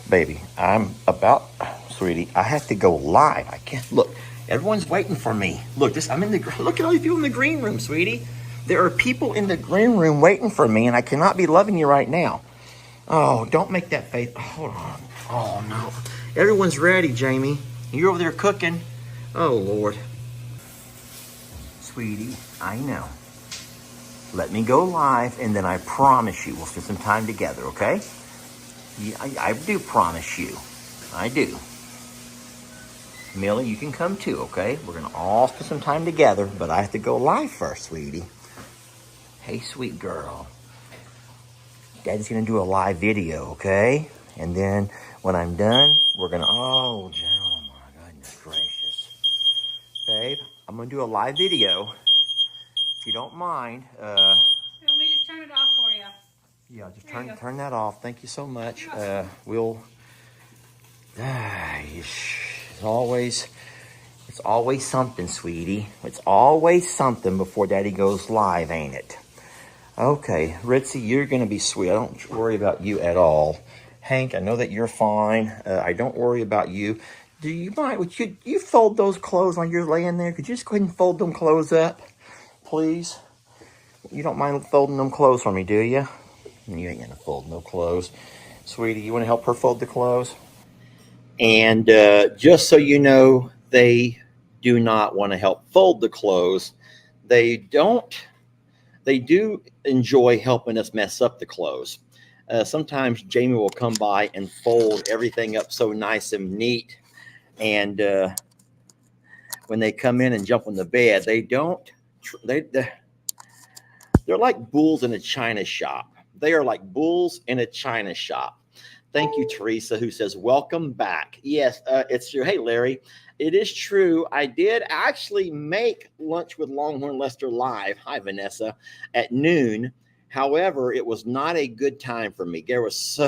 Baby, sweetie, I have to go live. I can't, look, everyone's waiting for me. Look, look at all these people in the green room, sweetie. There are people in the green room waiting for me, and I cannot be loving you right now. Oh, don't make that face. Hold on. Oh, no. Everyone's ready, Jamie. You're over there cooking. Oh, Lord. Sweetie, I know. Let me go live, and then I promise you we'll spend some time together, okay? Yeah, I do promise you. I do. Millie, you can come too, okay? We're going to all spend some time together, but I have to go live first, sweetie. Hey, sweet girl. Daddy's going to do a live video, okay? And then when I'm done, we're going to... Oh, my goodness gracious. Babe, I'm going to do a live video. If you don't mind. Let me just turn it off for you. Yeah, just turn that off. Thank you so much. It's always something, sweetie. It's always something before Daddy goes live, ain't it? Okay, Ritzy, you're going to be sweet. I don't worry about you at all. Hank, I know that you're fine. I don't worry about you. Do you mind? Would you fold those clothes while you're laying there? Could you just go ahead and fold them clothes up, please? You don't mind folding them clothes for me, do you? You ain't going to fold no clothes. Sweetie, you want to help her fold the clothes? And just so you know, they do not want to help fold the clothes. They do enjoy helping us mess up the clothes. Sometimes Jamie will come by and fold everything up so nice and neat. And when they come in and jump on the bed, they're like bulls in a china shop. They are like bulls in a china shop. Thank you, Teresa, who says, welcome back. Yes, it's true. Hey, Larry, it is true. I did actually make Lunch with Longhorn Lester live. Hi, Vanessa, at noon. However, it was not a good time for me. There was so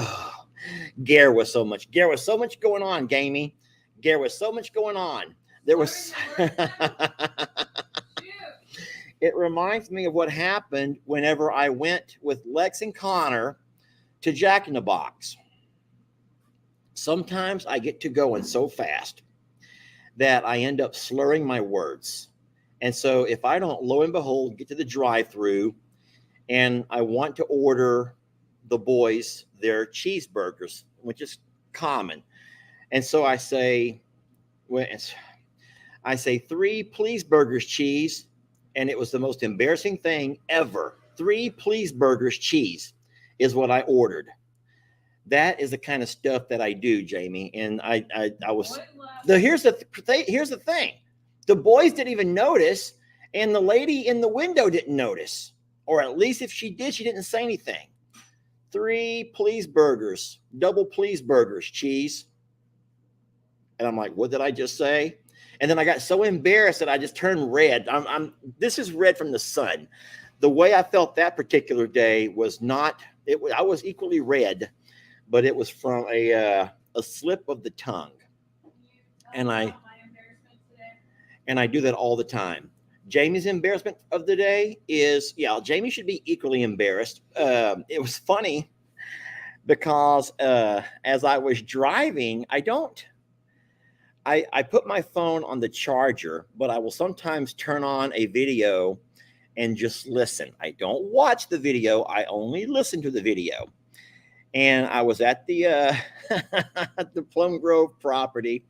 much going on, Gamey. There was so much going on. There was... It reminds me of what happened whenever I went with Lex and Connor to Jack in the Box. Sometimes I get to going so fast that I end up slurring my words. And so if I don't, lo and behold, get to the drive-thru and I want to order the boys their cheeseburgers, which is common. And so I say 3 please burgers cheese. And it was the most embarrassing thing ever. 3 please burgers cheese is what I ordered. That is the kind of stuff that I do, Jamie. And I was... Here's the thing. The boys didn't even notice, and the lady in the window didn't notice. Or at least if she did, she didn't say anything. 3 please burgers, double please burgers, cheese. And I'm like, what did I just say? And then I got so embarrassed that I just turned red. This is red from the sun. The way I felt that particular day was not... I was equally red, but it was from a slip of the tongue. And I do that all the time. Jamie's embarrassment of the day is, Jamie should be equally embarrassed. It was funny because as I was driving, I put my phone on the charger, but I will sometimes turn on a video and just listen. I don't watch the video. I only listen to the video. And I was at the the Plum Grove property,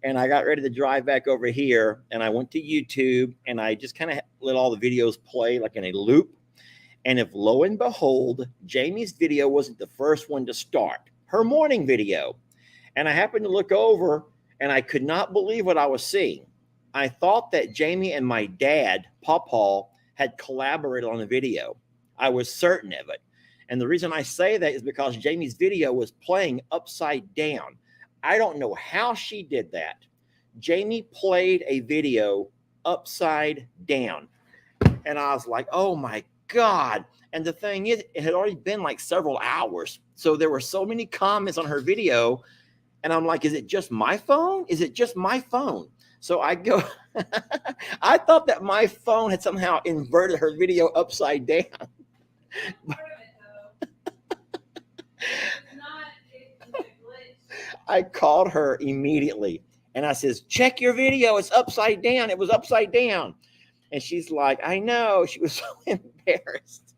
and I got ready to drive back over here, and I went to YouTube, and I just kind of let all the videos play like in a loop. And if lo and behold, Jamie's video wasn't the first one to start, her morning video. And I happened to look over, and I could not believe what I was seeing. I thought that Jamie and my dad, Pawpaw, had collaborated on the video. I was certain of it. And the reason I say that is because Jamie's video was playing upside down. I don't know how she did that. Jamie played a video upside down. And I was like, oh my God. And the thing is, it had already been like several hours. So there were so many comments on her video. And I'm like, is it just my phone? Is it just my phone? So I go, I thought that my phone had somehow inverted her video upside down. I called her immediately and I says, check your video. It's upside down. It was upside down. And she's like, I know. She was so embarrassed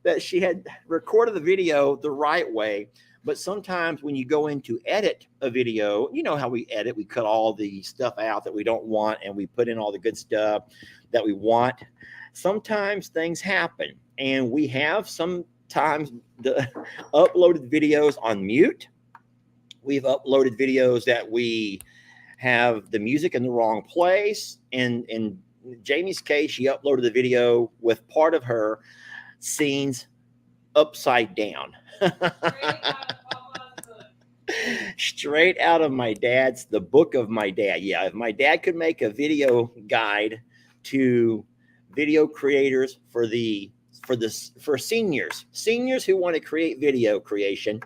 that she had recorded the video the right way. But sometimes when you go in to edit a video, you know how we edit, we cut all the stuff out that we don't want and we put in all the good stuff that we want. Sometimes things happen and we have sometimes the uploaded videos on mute. We've uploaded videos that we have the music in the wrong place. And in Jamie's case, she uploaded the video with part of her scenes upside down. Straight out of my dad's, the book of my dad. Yeah, if my dad could make a video guide to video creators for seniors who want to create video creation,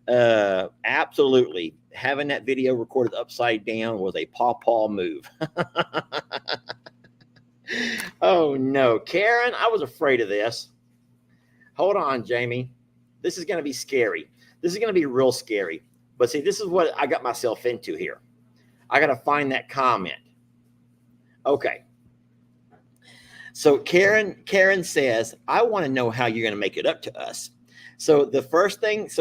absolutely having that video recorded upside down was a pawpaw move. Oh no, Karen, I was afraid of this. Hold on, Jamie. This is going to be scary. This is going to be real scary. But see, this is what I got myself into here. I got to find that comment. Okay. So Karen says, I want to know how you're going to make it up to us. So first things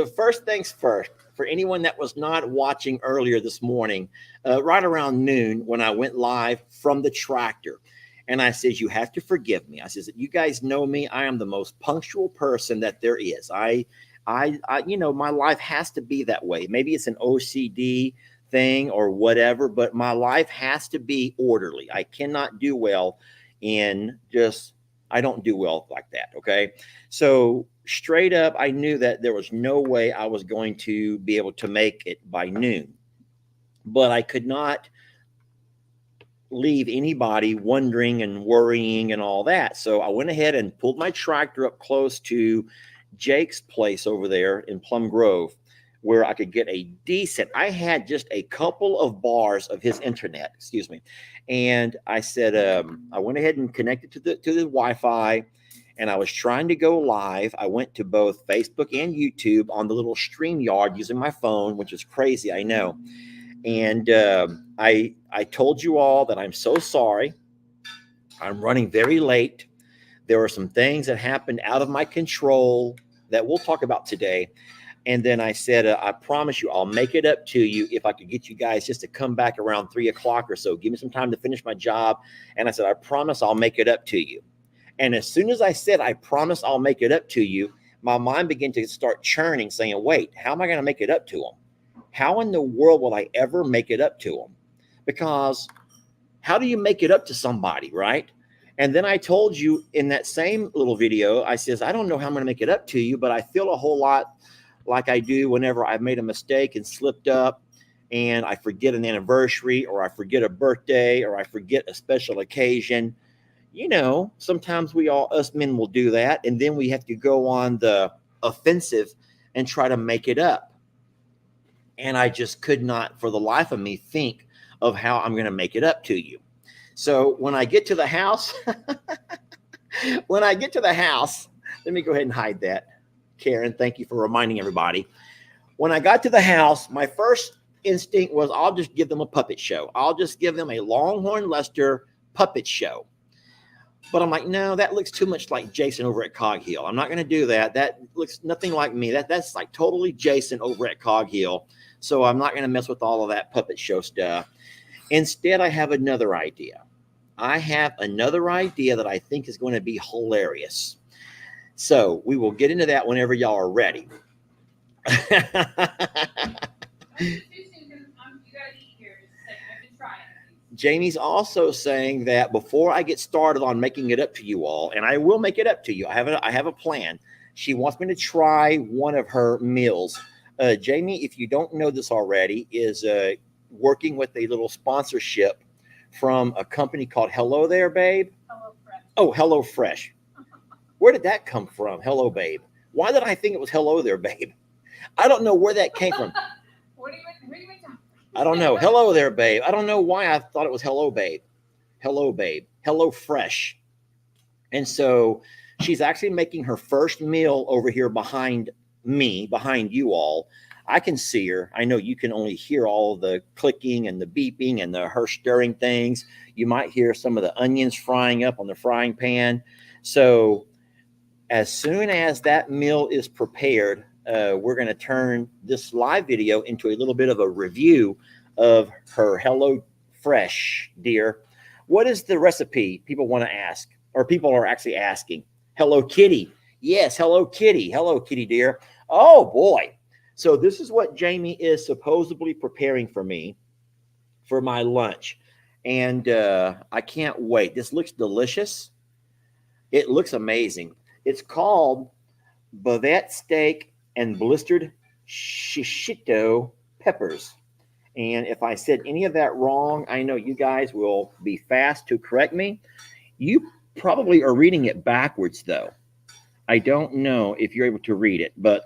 first, for anyone that was not watching earlier this morning, right around noon when I went live from the tractor, and I said, you have to forgive me. I said, you guys know me. I am the most punctual person that there is. I my life has to be that way. Maybe it's an OCD thing or whatever, but my life has to be orderly. I cannot do well I don't do well like that. Okay. So straight up, I knew that there was no way I was going to be able to make it by noon, but I could not leave anybody wondering and worrying and all that. So I went ahead and pulled my tractor up close to Jake's place over there in Plum Grove, where I could get I had just a couple of bars of his internet, excuse me. And I said, I went ahead and connected to the Wi-Fi, and I was trying to go live. I went to both Facebook and YouTube on the little StreamYard using my phone, which is crazy, I know. And I told you all that I'm so sorry. I'm running very late. There were some things that happened out of my control that we'll talk about today. And then I said, I promise you, I'll make it up to you if I could get you guys just to come back around 3 o'clock or so. Give me some time to finish my job. And I said, I promise I'll make it up to you. And as soon as I said, I promise I'll make it up to you, my mind began to start churning, saying, wait, how am I going to make it up to them? How in the world will I ever make it up to them? Because how do you make it up to somebody, right? And then I told you in that same little video, I says, I don't know how I'm going to make it up to you, but I feel a whole lot like I do whenever I've made a mistake and slipped up and I forget an anniversary or I forget a birthday or I forget a special occasion. You know, sometimes us men will do that. And then we have to go on the offensive and try to make it up. And I just could not for the life of me think of how I'm going to make it up to you. So when I get to the house, let me go ahead and hide that. Karen, thank you for reminding everybody. When I got to the house, my first instinct was I'll just give them a puppet show. I'll just give them a Longhorn Lester puppet show. But I'm like, no, that looks too much like Jason over at Cog Hill. I'm not going to do that. That looks nothing like me. That's like totally Jason over at Cog Hill. So I'm not going to mess with all of that puppet show stuff. Instead, I have another idea. I have another idea that I think is going to be hilarious. So we will get into that whenever y'all are ready. Jamie's also saying that before I get started on making it up to you all, and I will make it up to you, I have a plan. She wants me to try one of her meals. Jamie, if you don't know this already, is working with a little sponsorship from a company called Hello There, Babe. HelloFresh. Oh, HelloFresh. Where did that come from? Hello, Babe. Why did I think it was Hello There, Babe? I don't know where that came from. Who are you talking about? I don't know. Hello there, babe. I don't know why I thought it was Hello, Babe. Hello, Babe. Hello Fresh. And so she's actually making her first meal over here behind me, behind you all. I can see her. I know you can only hear all the clicking and the beeping and her stirring things. You might hear some of the onions frying up on the frying pan. So as soon as that meal is prepared, we're going to turn this live video into a little bit of a review of her Hello Fresh, dear. What is the recipe people want to ask, or people are actually asking? Hello Kitty. Yes, hello Kitty. Hello Kitty, dear. Oh boy. So this is what Jamie is supposedly preparing for me for my lunch. And I can't wait. This looks delicious. It looks amazing. It's called bavette steak and blistered shishito peppers. And if I said any of that wrong, I know you guys will be fast to correct me. You probably are reading it backwards, though. I don't know if you're able to read it, but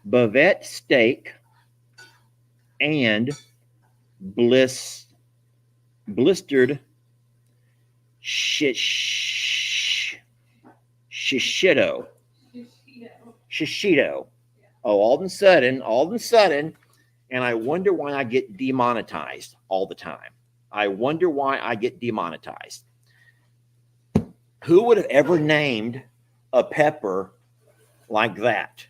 bavette steak and blistered shishito. Shishito. Oh, all of a sudden, and I wonder why I get demonetized all the time. I wonder why I get demonetized. Who would have ever named a pepper like that?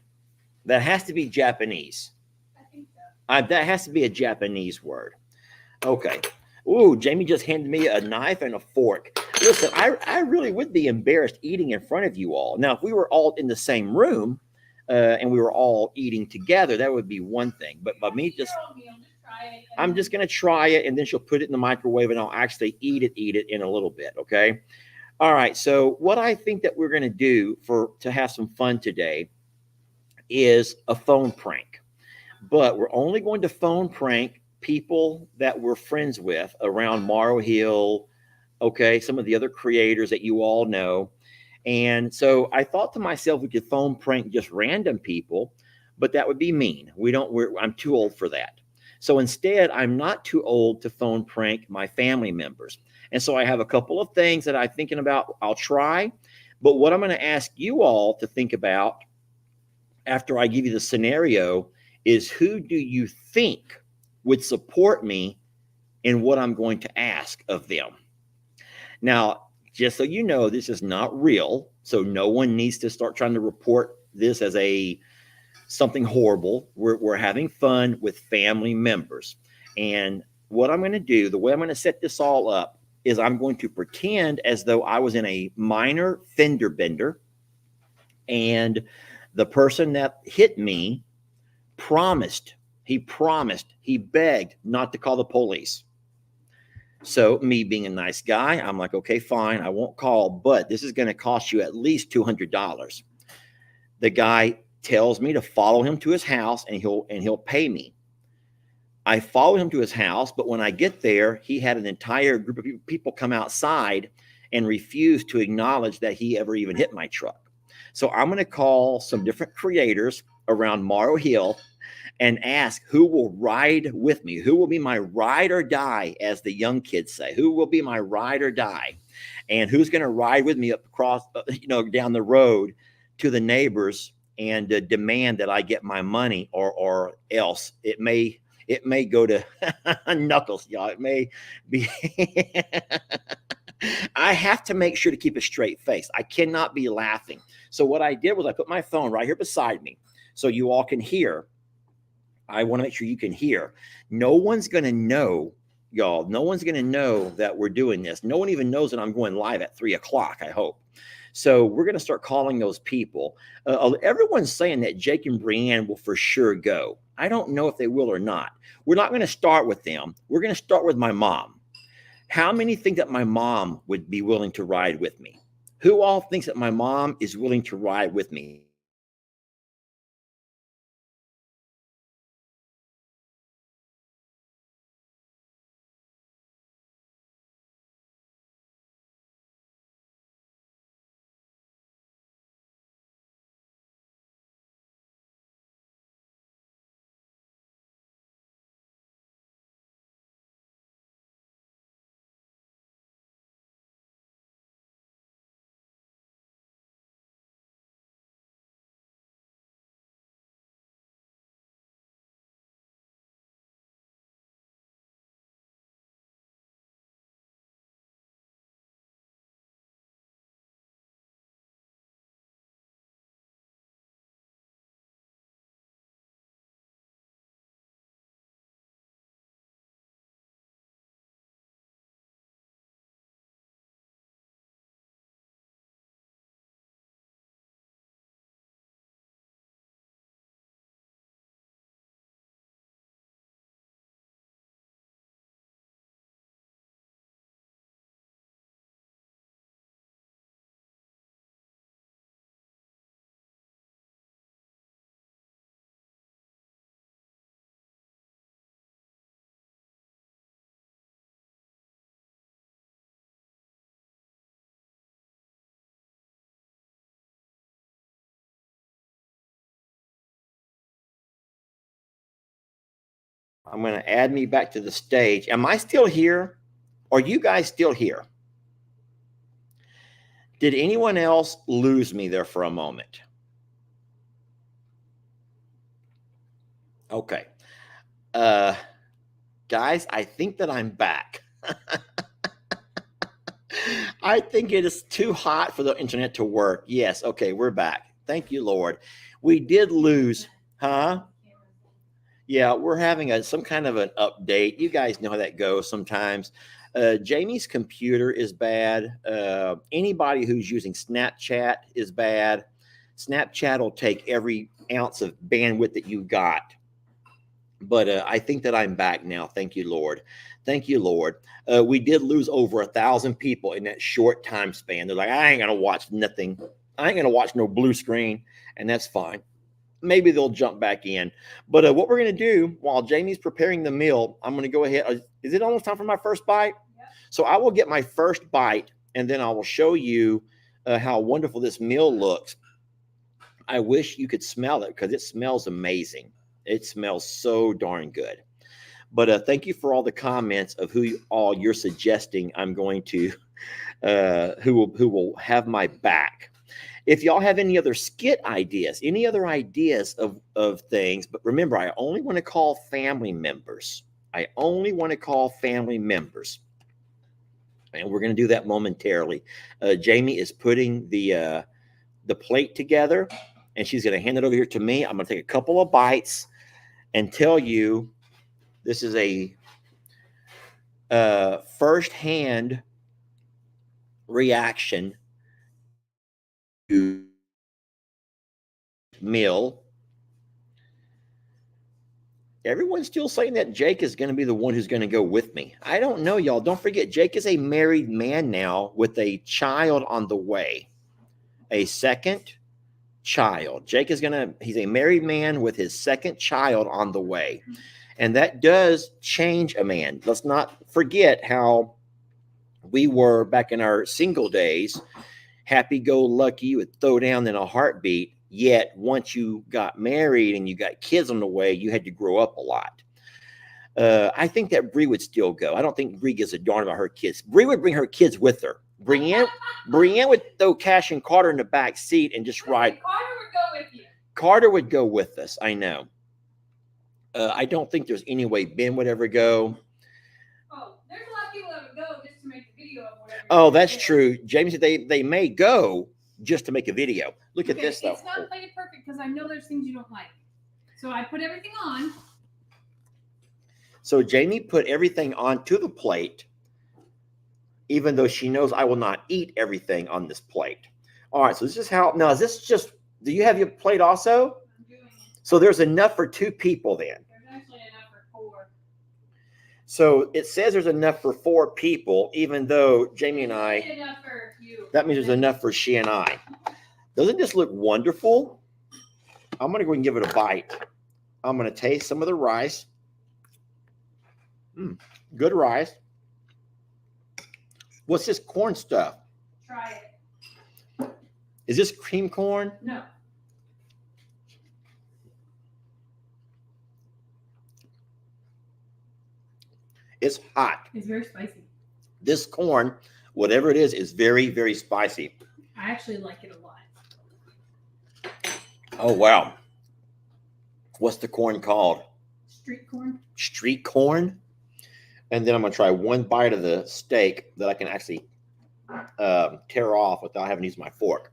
That has to be Japanese. I think so. That has to be a Japanese word. Okay. Ooh, Jamie just handed me a knife and a fork. Listen, I really would be embarrassed eating in front of you all. Now, if we were all in the same room and we were all eating together, that would be one thing. But by me just, I'm just going to try it, and then she'll put it in the microwave, and I'll actually eat it in a little bit, okay? All right, so what I think that we're going to do to have some fun today is a phone prank. But we're only going to phone prank people that we're friends with around Morrow Hill, okay, some of the other creators that you all know. And so I thought to myself, we could phone prank just random people, but that would be mean. I'm too old for that. So instead, I'm not too old to phone prank my family members. And so I have a couple of things that I'm thinking about. I'll try. But what I'm going to ask you all to think about after I give you the scenario is, who do you think would support me in what I'm going to ask of them? Now, just so you know, this is not real. So no one needs to start trying to report this as something horrible. We're having fun with family members. And what I'm going to do, the way I'm going to set this all up, is I'm going to pretend as though I was in a minor fender bender, and the person that hit me he begged not to call the police. So me being a nice guy, I'm like, okay, fine, I won't call, but this is going to cost you at least $200. The guy tells me to follow him to his house, and he'll pay me. I follow him to his house, but when I get there, he had an entire group of people come outside and refuse to acknowledge that he ever even hit my truck. So I'm going to call some different creators around Morrow Hill and ask who will ride with me, who will be my ride or die, as the young kids say. Who will be my ride or die, and who's going to ride with me up across, down the road to the neighbors and demand that I get my money, or else it may go to knuckles, y'all. It may be. I have to make sure to keep a straight face. I cannot be laughing. So what I did was I put my phone right here beside me so you all can hear. I want to make sure you can hear. No one's going to know, y'all. No one's going to know that we're doing this. No one even knows that I'm going live at 3:00, I hope. So we're going to start calling those people. Everyone's saying that Jake and Brienne will for sure go. I don't know if they will or not. We're not going to start with them. We're going to start with my mom. How many think that my mom would be willing to ride with me? Who all thinks that my mom is willing to ride with me? I'm going to add me back to the stage. Am I still here? Are you guys still here? Did anyone else lose me there for a moment? Okay. Guys, I think that I'm back. I think it is too hot for the internet to work. Yes. Okay, we're back. Thank you, Lord. We did lose, huh? Yeah, we're having some kind of an update. You guys know how that goes sometimes. Jamie's computer is bad. Anybody who's using Snapchat is bad. Snapchat will take every ounce of bandwidth that you got. But I think that I'm back now. Thank you, Lord. Thank you, Lord. We did lose over 1,000 people in that short time span. They're like, I ain't going to watch nothing. I ain't going to watch no blue screen. And that's fine. Maybe they'll jump back in. But what we're going to do while Jamie's preparing the meal, I'm going to go ahead. Is it almost time for my first bite? Yeah. So I will get my first bite, and then I will show you how wonderful this meal looks. I wish you could smell it because it smells amazing. It smells so darn good. But thank you for all the comments of who all you're suggesting I'm going to, who will have my back. If y'all have any other skit ideas, any other ideas of things, but remember, I only want to call family members. I only want to call family members. And we're going to do that momentarily. Jamie is putting the plate together, and she's going to hand it over here to me. I'm going to take a couple of bites and tell you this is a first-hand reaction to meal. Everyone's still saying that Jake is going to be the one who's going to go with me. I don't know, y'all. Don't forget, Jake is a married man now with a child on the way. A second child. Jake is he's a married man with his second child on the way. And that does change a man. Let's not forget how we were back in our single days. Happy-go-lucky, you would throw down in a heartbeat. Yet once you got married and you got kids on the way, you had to grow up a lot. I think that Bree would still go. I don't think Bree gives a darn about her kids. Bree would bring her kids with her. Brienne would throw Cash and Carter in the back seat and just ride. Carter would go with you. Carter would go with us. I know. I don't think there's any way Ben would ever go. Oh, there's a lot of people that would go just to make a video of whatever. Oh, that's true. Jamie said they may go just to make a video. Look at this, though. It's not plated perfect because I know there's things you don't like. So I put everything on. So Jamie put everything onto the plate, even though she knows I will not eat everything on this plate. All right, so this is how. Now, is this just, do you have your plate also? I'm doing it. So there's enough for 2 people then. There's actually enough for 4. So it says there's enough for 4 people, even though Jamie and I, Enough for you. that means there's enough for she and I. Doesn't this look wonderful? I'm going to go and give it a bite. I'm going to taste some of the rice. Good rice. What's this corn stuff? Try it. Is this cream corn? No. It's hot. It's very spicy. This corn, whatever it is very, very spicy. I actually like it a lot. Oh, wow. What's the corn called? Street corn. Street corn. And then I'm going to try one bite of the steak that I can actually tear off without having to use my fork.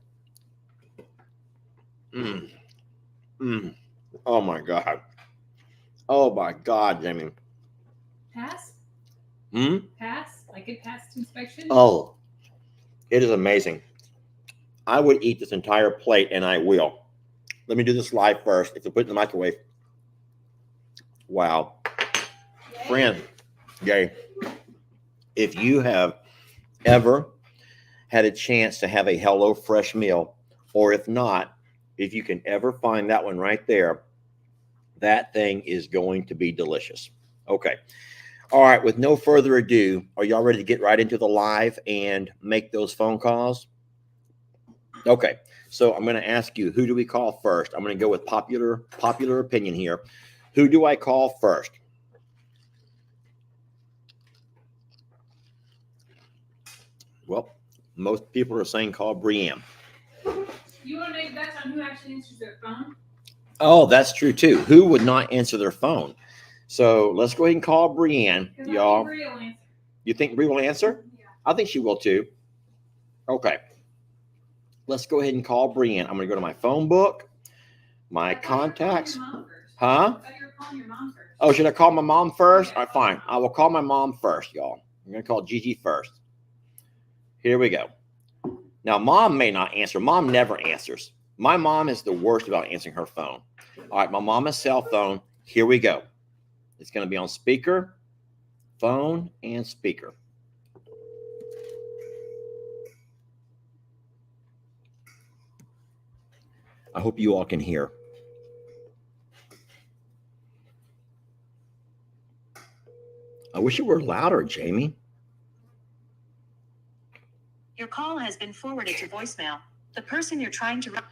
Oh, my God. Oh, my God, Jamie. Pass? Pass? Like it passed inspection? Oh, it is amazing. I would eat this entire plate, and I will. Let me do this live first. If you put it in the microwave. Wow. Yay. Friend, yay. If you have ever had a chance to have a HelloFresh meal, or if not, if you can ever find that one right there, that thing is going to be delicious. Okay. All right. With no further ado, are y'all ready to get right into the live and make those phone calls? Okay. So I'm going to ask you, who do we call first? I'm going to go with popular opinion here. Who do I call first? Well, most people are saying call Brienne. You want to know that's on who actually answers their phone? Oh, that's true too. Who would not answer their phone? So let's go ahead and call Brienne, y'all. Brie will answer. You think Brie will answer? Yeah. I think she will too. Okay. Let's go ahead and call Brienne. I'm going to go to my phone book, my contacts. Huh? I thought you were calling your mom first. Oh, should I call my mom first? Yeah. All right, fine. I will call my mom first, y'all. I'm going to call Gigi first. Here we go. Now, mom may not answer. Mom never answers. My mom is the worst about answering her phone. All right, my mama's cell phone. Here we go. It's going to be on speaker, phone, and speaker. I hope you all can hear. I wish it were louder, Jamie. Your call has been forwarded to voicemail. The person you're trying to...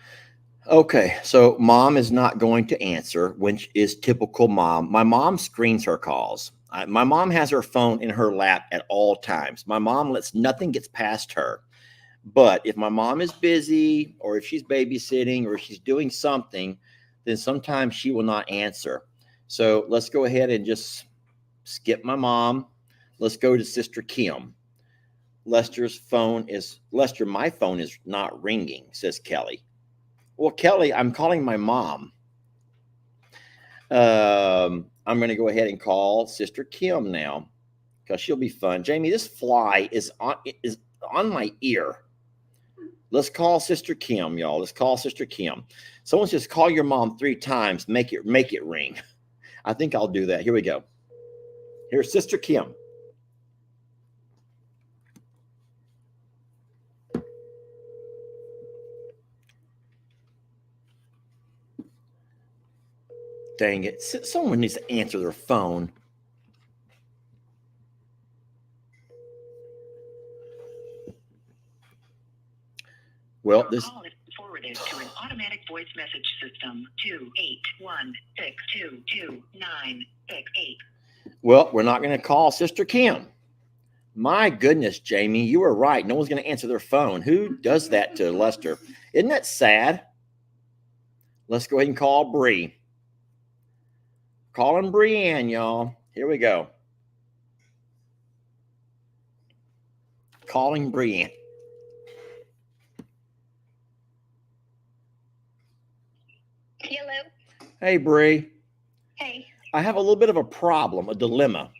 Okay, so mom is not going to answer, which is typical mom. My mom screens her calls. My mom has her phone in her lap at all times. My mom lets nothing get past her. But if my mom is busy or if she's babysitting or if she's doing something, then sometimes she will not answer. So let's go ahead and just skip my mom. Let's go to Sister Kim. Lester, my phone is not ringing, says Kelly. Well, Kelly, I'm calling my mom. I'm going to go ahead and call Sister Kim now because she'll be fun. Jamie, this fly is on my ear. Let's call Sister Kim, y'all. Let's call Sister Kim. Someone says, call your mom 3 times. Make it ring. I think I'll do that. Here we go. Here's Sister Kim. Dang it. Someone needs to answer their phone. Well, this call is forwarded to an automatic voice message system 281622968. Well, we're not going to call Sister Kim. My goodness, Jamie, you were right. No one's going to answer their phone. Who does that to Lester? Isn't that sad? Let's go ahead and call Bree. Calling Brienne, y'all. Here we go. Calling Brienne. Hello. Hey, Bree. Hey. I have a little bit of a problem, a dilemma.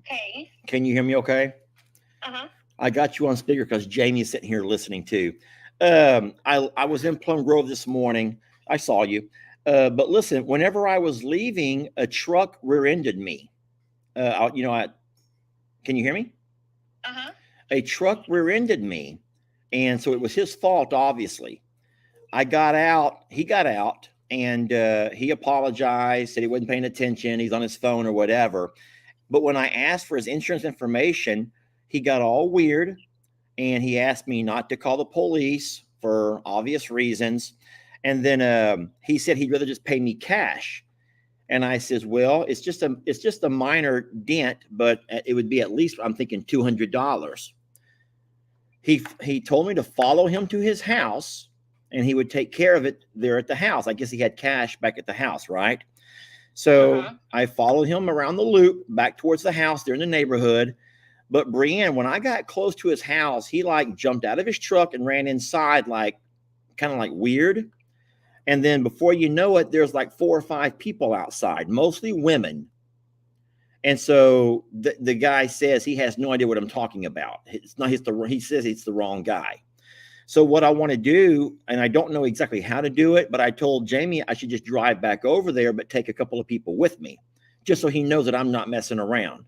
Hey. Can you hear me okay? Uh-huh. I got you on speaker because Jamie's sitting here listening too. I was in Plum Grove this morning. I saw you. But listen, whenever I was leaving, a truck rear-ended me. Can you hear me? Uh-huh. A truck rear-ended me. And so it was his fault, obviously. I got out, he got out, and he apologized, said he wasn't paying attention, he's on his phone or whatever. But when I asked for his insurance information, he got all weird, and he asked me not to call the police for obvious reasons. And then he said he'd rather just pay me cash. And I says, well, it's just a minor dent, but it would be at least, I'm thinking, $200. He told me to follow him to his house, and he would take care of it there at the house. I guess he had cash back at the house, right? So I followed him around the loop back towards the house there in the neighborhood. But Brienne, when I got close to his house, he like jumped out of his truck and ran inside, like kind of like weird. And then before you know it, there's like 4 or 5 people outside, mostly women. And so the guy says he has no idea what I'm talking about. It's not he says it's the wrong guy. So what I want to do, and I don't know exactly how to do it, but I told Jamie I should just drive back over there, but take a couple of people with me, just so he knows that I'm not messing around.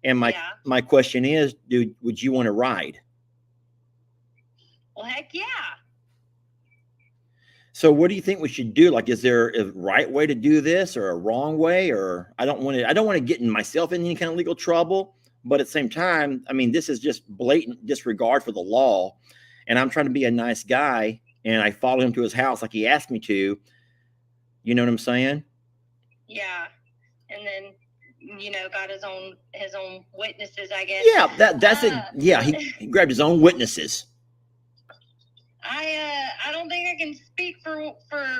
And my question is, would you want to ride? Well, heck yeah. So what do you think we should do? Like, is there a right way to do this or a wrong way? Or I don't want to get myself in any kind of legal trouble, but at the same time, I mean, this is just blatant disregard for the law. And I'm trying to be a nice guy, and I follow him to his house like he asked me to. You know what I'm saying? Yeah. And then got his own witnesses, I guess. Yeah, that's it. Yeah, he grabbed his own witnesses. I don't think I can speak for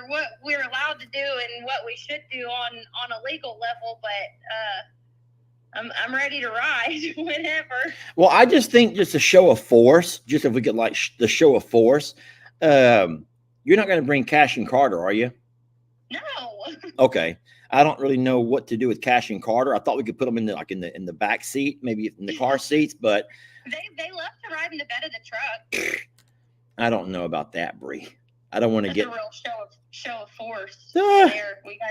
what we're allowed to do and what we should do on a legal level, but I'm ready to ride whenever. Well, I just think just a show of force, just if we could like the show of force. You're not going to bring Cash and Carter, are you? No. Okay. I don't really know what to do with Cash and Carter. I thought we could put them in the back seat, maybe in the car seats, but They love to ride in the bed of the truck. I don't know about that, Bree. I don't want to That's get a real show of force Ah. there. We got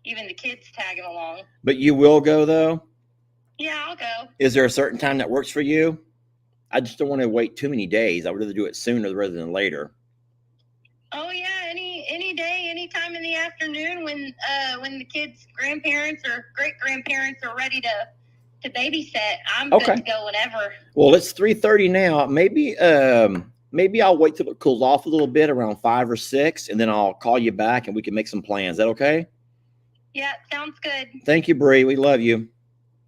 even the kids tagging along. But you will go though? Yeah, I'll go. Is there a certain time that works for you? I just don't want to wait too many days. I would rather do it sooner rather than later. Oh yeah, any day, any time in the afternoon when the kids' grandparents or great grandparents are ready to babysit, I'm Okay. good to go whenever. Well, it's 3:30 now. Maybe I'll wait till it cools off a little bit around 5 or 6, and then I'll call you back and we can make some plans. Is that okay? Yeah, sounds good. Thank you, Bree. We love you.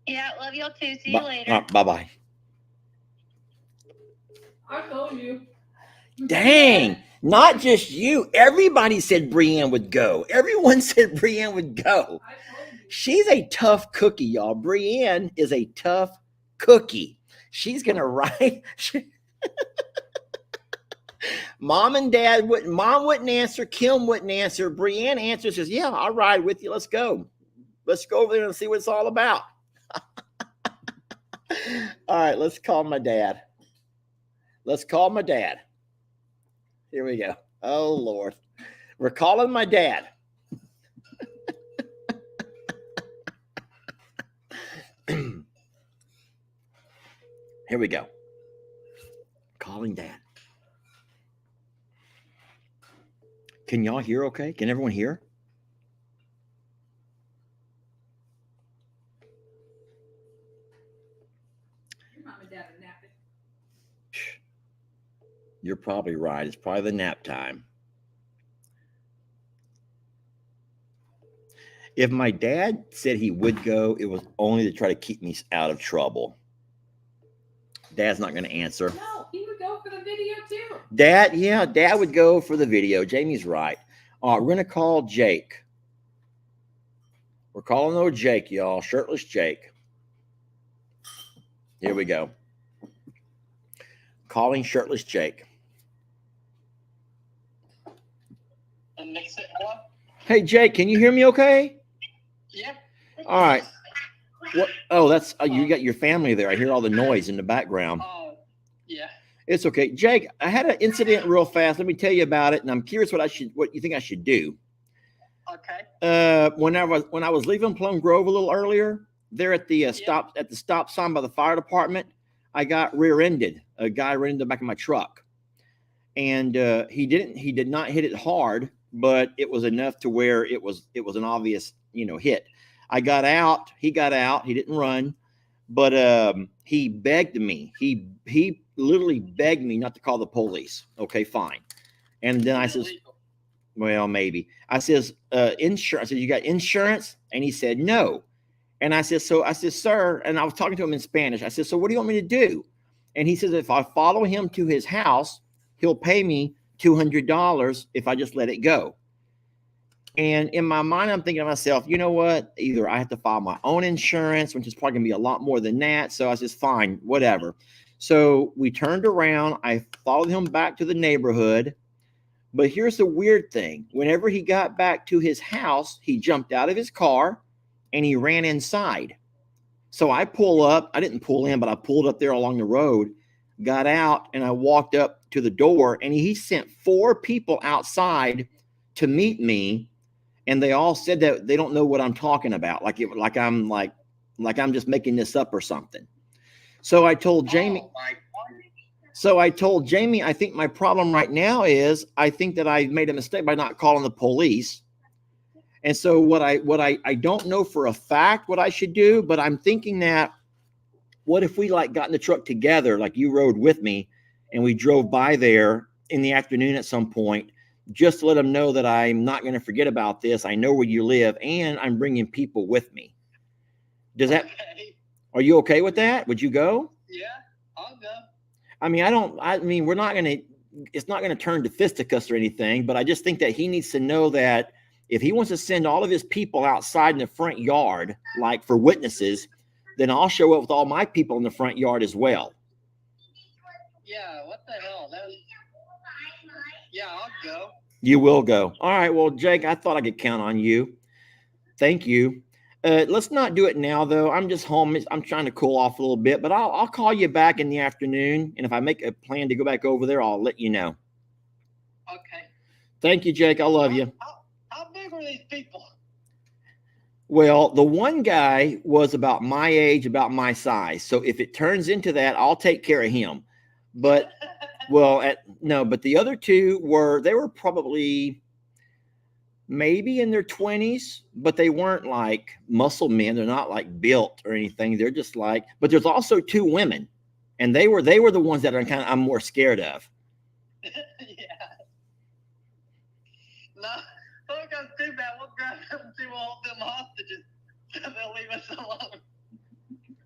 Yeah, love y'all too. See you later. Bye-bye. I told you. Dang. Not just you. Everybody said Brienne would go. Everyone said Brienne would go. I told you. She's a tough cookie, y'all. Brienne is a tough cookie. She's going to ride. Mom wouldn't answer. Kim wouldn't answer. Brienne answers, says, yeah, I'll ride with you. Let's go. Let's go over there and see what it's all about. All right, let's call my dad. Here we go. Oh, Lord. We're calling my dad. Here we go. Calling dad. Can y'all hear okay? Can everyone hear? Your mom and dad are napping. You're probably right. It's probably the nap time. If my dad said he would go, it was only to try to keep me out of trouble. Dad's not going to answer. No, he would go for the video too. Dad would go for the video. Jamie's right. All right, we're going to call Jake. We're calling old Jake, y'all. Shirtless Jake. Here we go. Calling shirtless Jake. Hey, Jake, can you hear me okay? Yeah. All right. What? Oh, that's you got your family there. I hear all the noise in the background. Oh, yeah. It's okay. Jake, I had an incident real fast. Let me tell you about it, and I'm curious what you think I should do. Okay. When I was leaving Plum Grove a little earlier, there at the stop sign by the fire department, I got rear-ended. A guy ran into the back of my truck, and he did not hit it hard, but it was enough to where it was an obvious hit. I got out. He got out. He didn't run, but he begged me. He literally begged me not to call the police. Okay, fine. And then I says, well, maybe. I says, insurance. I said, you got insurance? And he said, no. And I said, sir, and I was talking to him in Spanish. I said, so what do you want me to do? And he says, if I follow him to his house, he'll pay me $200 if I just let it go. And in my mind, I'm thinking to myself, you know what? Either I have to file my own insurance, which is probably going to be a lot more than that. So I says, fine, whatever. So we turned around. I followed him back to the neighborhood. But here's the weird thing. Whenever he got back to his house, he jumped out of his car and he ran inside. So I pull up. I didn't pull in, but I pulled up there along the road, got out, and I walked up to the door. And he sent 4 people outside to meet me. And they all said that they don't know what I'm talking about. Like I'm just making this up or something. So I told Jamie. Oh, my God. I think my problem right now is I think that I made a mistake by not calling the police. And so what I don't know for a fact what I should do, but I'm thinking that what if we got in the truck together, like you rode with me and we drove by there in the afternoon at some point, just to let them know that I'm not going to forget about this. I know where you live and I'm bringing people with me. Does that? Okay. Are you okay with that? Would you go? Yeah, I'll go. I mean, we're not going to, it's not going to turn to fisticuffs or anything, but I just think that he needs to know that if he wants to send all of his people outside in the front yard, like for witnesses, then I'll show up with all my people in the front yard as well. Yeah, what the hell? Yeah, I'll go. You will go. All right. Well, Jake, I thought I could count on you. Thank you. Let's not do it now, though. I'm just home. I'm trying to cool off a little bit, but I'll call you back in the afternoon. And if I make a plan to go back over there, I'll let you know. Okay. Thank you, Jake. I love you. How big are these people? Well, the one guy was about my age, about my size. So if it turns into that, I'll take care of him. But but the other two they were probably maybe in their 20s, but they weren't like muscle men. They're not like built or anything. They're just like, but there's also two women, and they were the ones that I'm more scared of. Yeah. No, don't go too bad. We'll grab them and we'll hold them hostages. So they'll leave us alone.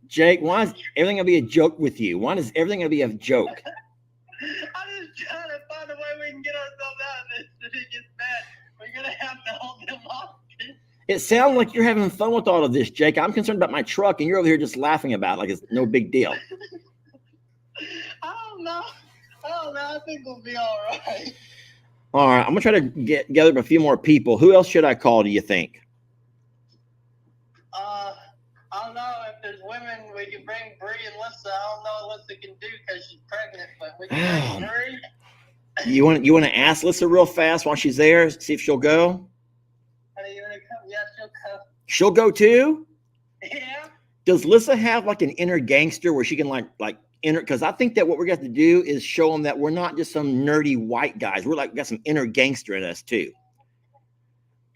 Jake, why is everything gonna be a joke with you? Why is everything gonna be a joke? I'm just trying to find a way we can get ourselves out of this if it gets bad. We're gonna have to hold them hostage. It sounds like you're having fun with all of this, Jake. I'm concerned about my truck, and you're over here just laughing about it like it's no big deal. I don't know. I think we'll be all right. All right, I'm gonna try to get together a few more people. Who else should I call, do you think? I don't know if there's women we can bring Bree and Lissa. I don't know what Lissa can do because she's pregnant, but we can bring Bree. You want to ask Lissa real fast while she's there, see if she'll go? Honey, you want to come? Yeah, she'll come. She'll go too? Yeah. Does Lissa have like an inner gangster where she can like inner? Because I think that what we're going to do is show them that we're not just some nerdy white guys. We're got some inner gangster in us too.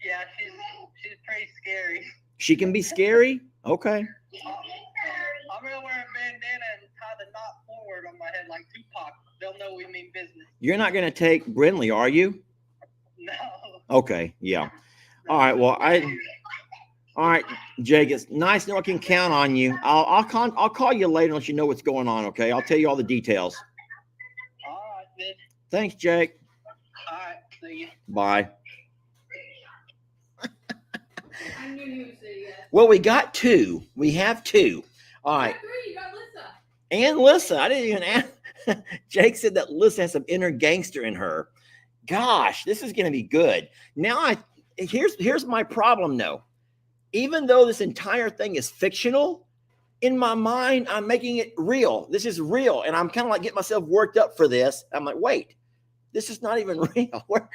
Yeah, she's pretty scary. She can be scary? Okay. I'm going to wear a bandana and tie the knot forward on my head like Tupac. They'll know we mean business. You're not going to take Brienne, are you? No. Okay. Yeah. All right. Well, all right, Jake, it's nice to know I can count on you. I'll call you later once you know what's going on, okay? I'll tell you all the details. All right, then. Thanks, Jake. All right, see you. Bye. I knew you would say yes. Well, we got two. We have two. All right. You got three. You got Lissa. And Lissa. I didn't even ask. Jake said that Lissa has some inner gangster in her. Gosh, this is going to be good. Now, here's my problem, though. Even though this entire thing is fictional, in my mind, I'm making it real. This is real. And I'm kind of like getting myself worked up for this. I'm like, wait, this is not even real. What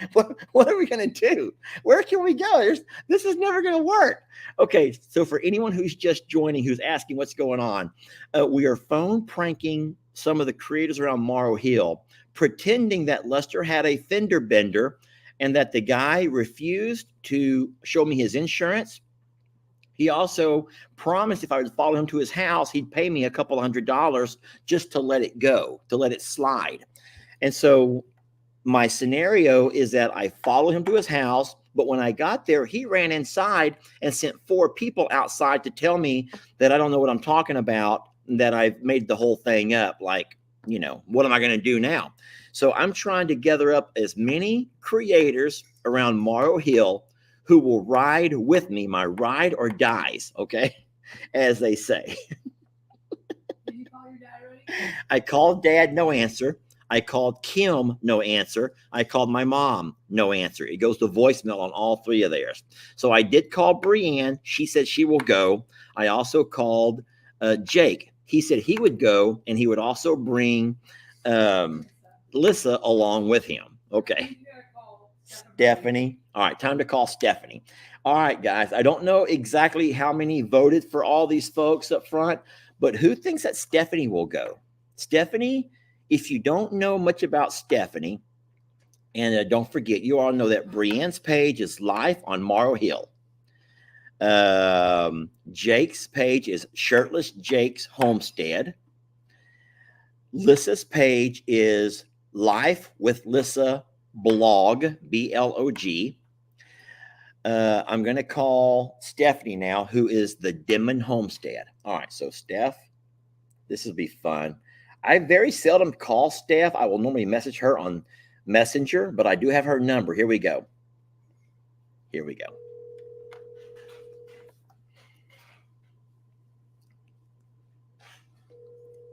are we going to do? Where can we go? This is never going to work. Okay, so for anyone who's just joining, who's asking what's going on, we are phone pranking some of the creators around Morrow Hill, pretending that Lester had a fender bender and that the guy refused to show me his insurance. He also promised if I would follow him to his house, he'd pay me a couple $100 just to let it go, to let it slide. And so my scenario is that I follow him to his house, but when I got there, he ran inside and sent 4 people outside to tell me that I don't know what I'm talking about, that I've made the whole thing up. Like, what am I going to do now? So I'm trying to gather up as many creators around Morrow Hill who will ride with me, my ride or dies, okay, as they say. Did you call your dad already? I called Dad, no answer. I called Kim, no answer. I called my mom, no answer. It goes to voicemail on all 3 of theirs. So I did call Brienne. She said she will go. I also called Jake. He said he would go, and he would also bring Lissa along with him. Okay. Stephanie. All right, time to call Stephanie. All right, guys, I don't know exactly how many voted for all these folks up front, but who thinks that Stephanie will go? Stephanie, if you don't know much about Stephanie, and don't forget, you all know that Brienne's page is Life on Morrow Hill. Jake's page is Shirtless Jake's Homestead. Lissa's page is Life with Lissa Blog, BLOG. I'm going to call Stephanie now, who is the Denman Homestead. All right, so Steph, this will be fun. I very seldom call Steph. I will normally message her on Messenger, but I do have her number. Here we go. Here we go.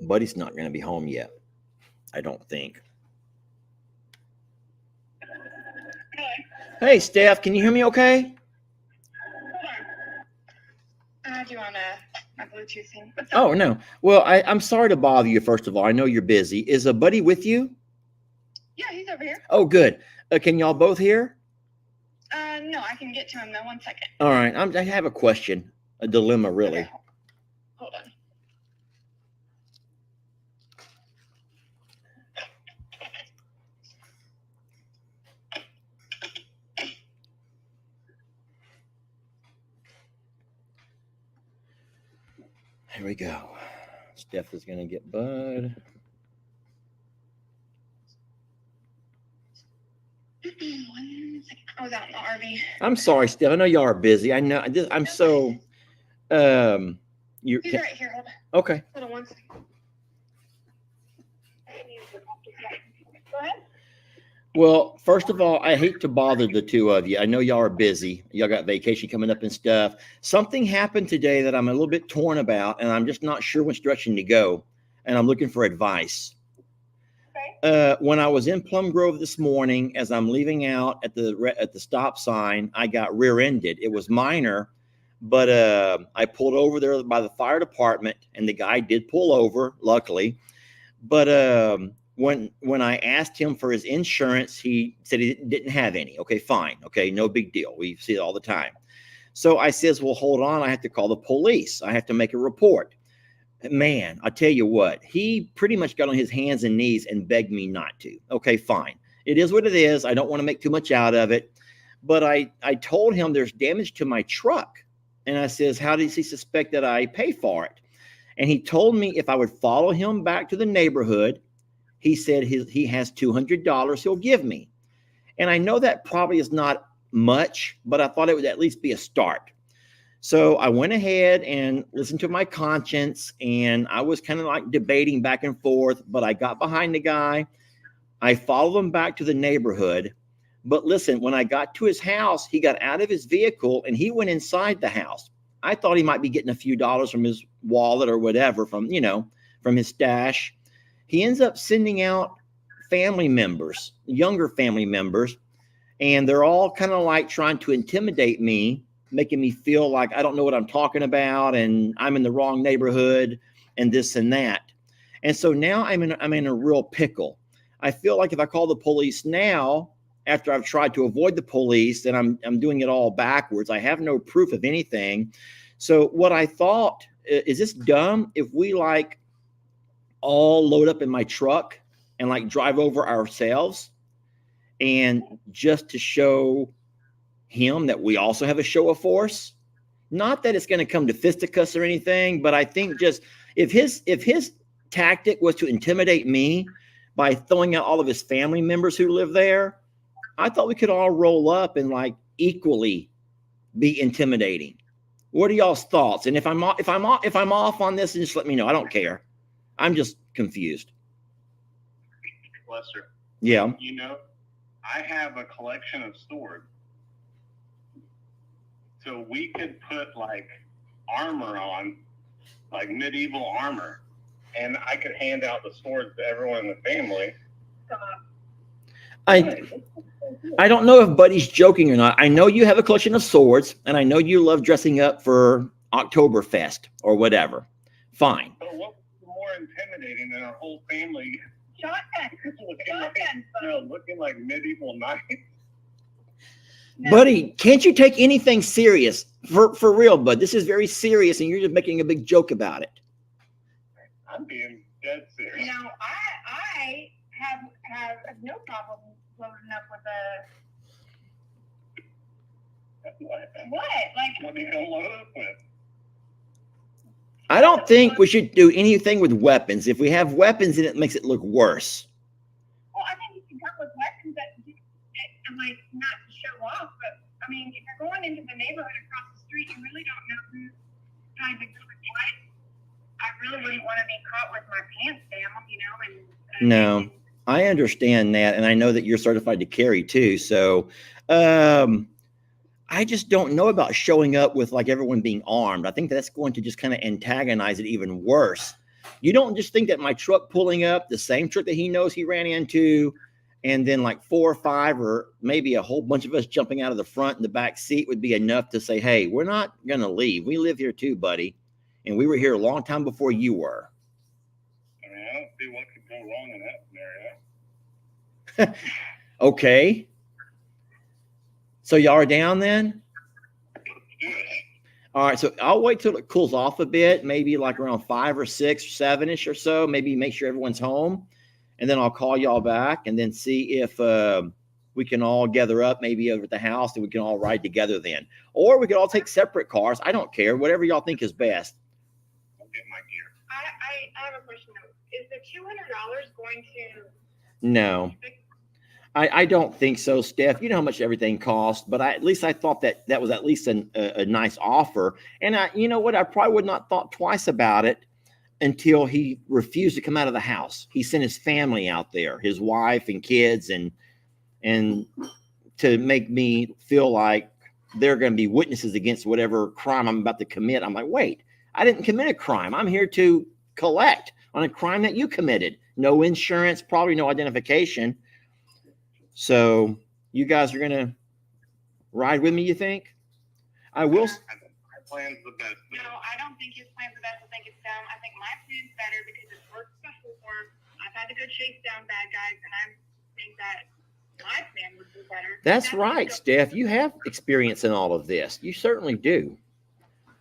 Buddy's not going to be home yet, I don't think. Hey, Steph, can you hear me okay? Do you want my Bluetooth thing? Oh, no. Well, I'm sorry to bother you, first of all. I know you're busy. Is a buddy with you? Yeah, he's over here. Oh, good. Can y'all both hear? No, I can get to him though. 1 second. All right. I have a question, a dilemma, really. Okay. Hold on. Here we go. Steph is going to get Bud. 1 second. I was out in the RV. I'm sorry, Steph. I know y'all are busy. I know. I'm so. He's right here. Hold on. Okay. Hold on 1 second. Go ahead. Well, first of all, I hate to bother the two of you. I know y'all are busy. Y'all got vacation coming up and stuff. Something happened today that I'm a little bit torn about, and I'm just not sure which direction to go. And I'm looking for advice. Okay. When I was in Plum Grove this morning, as I'm leaving out at the stop sign, I got rear-ended. It was minor, but I pulled over there by the fire department, and the guy did pull over, luckily. But when I asked him for his insurance, he said he didn't have any. Okay, fine. Okay, no big deal. We see it all the time. So I says, well, hold on. I have to call the police. I have to make a report. Man, I tell you what, he pretty much got on his hands and knees and begged me not to. Okay, fine. It is what it is. I don't want to make too much out of it. But I told him there's damage to my truck. And I says, how does he suspect that I pay for it? And he told me if I would follow him back to the neighborhood, he said he has $200 he'll give me. And I know that probably is not much, but I thought it would at least be a start. So I went ahead and listened to my conscience, and I was kind of like debating back and forth, but I got behind the guy. I followed him back to the neighborhood. But listen, when I got to his house, he got out of his vehicle and he went inside the house. I thought he might be getting a few dollars from his wallet or whatever from his stash. He ends up sending out family members, younger family members, and they're all kind of like trying to intimidate me, making me feel like I don't know what I'm talking about and I'm in the wrong neighborhood and this and that. And so now I'm in a real pickle. I feel like if I call the police now, after I've tried to avoid the police, then I'm doing it all backwards. I have no proof of anything. So what I thought, is this dumb if we like all load up in my truck and like drive over ourselves, and just to show him that we also have a show of force? Not that it's going to come to fisticuffs or anything, but I think just if his tactic was to intimidate me by throwing out all of his family members who live there, I thought we could all roll up and like equally be intimidating. What are y'all's thoughts? And if I'm off on this, just let me know. I don't care. I'm just confused. Lester. Yeah. I have a collection of swords. So we could put like armor on, like medieval armor, and I could hand out the swords to everyone in the family. I don't know if Buddy's joking or not. I know you have a collection of swords, and I know you love dressing up for Oktoberfest or whatever. Fine. But what's more intimidating than our whole family Shotgun. looking like medieval knights? Buddy, can't you take anything serious? For real, Bud. This is very serious, and you're just making a big joke about it. I'm being dead serious. Now, I have no problem loading up with what? Like, What are you going to load up with? I don't think we should do anything with weapons. If we have weapons, then it makes it look worse. well, I think you can come with weapons that like not to show off, but I mean, if you're going into the neighborhood across the street, you really don't know who's trying to do what. I really wouldn't want to be caught with my pants down, you know. And No, I understand that, and I know that you're certified to carry too. So, I just don't know about showing up with like everyone being armed. I think that's going to just kind of antagonize it even worse. You don't just think that my truck pulling up, the same truck that he knows he ran into, and then like 4 or 5 or maybe a whole bunch of us jumping out of the front and the back seat would be enough to say, hey, we're not going to leave. We live here too, buddy. And we were here a long time before you were. I mean, I don't see what could go wrong in that scenario. Okay. So y'all are down then? All right. So I'll wait till it cools off a bit, maybe like around 5 or 6 or 7-ish or so, maybe make sure everyone's home. And then I'll call y'all back and then see if we can all gather up maybe over at the house and we can all ride together then. Or we could all take separate cars. I don't care. Whatever y'all think is best. I'll get my gear. I have a question though. Is the $200 going to? No, I don't think so, Steph. You know how much everything costs, but at least I thought that that was at least a nice offer. And you know what? I probably would not thought twice about it until he refused to come out of the house. He sent his family out there, his wife and kids, and to make me feel like they're going to be witnesses against whatever crime I'm about to commit. I'm like, wait, I didn't commit a crime. I'm here to collect on a crime that you committed. No insurance, probably no identification. So you guys are going to ride with me, you think? I will. My plan's the best. No, I don't think his plan's the best. I think it's dumb. I think my plan's better because it's worked before. I've had to go chase down bad guys, and I think that my plan would be better. That's right, Steph. You have experience in all of this. You certainly do.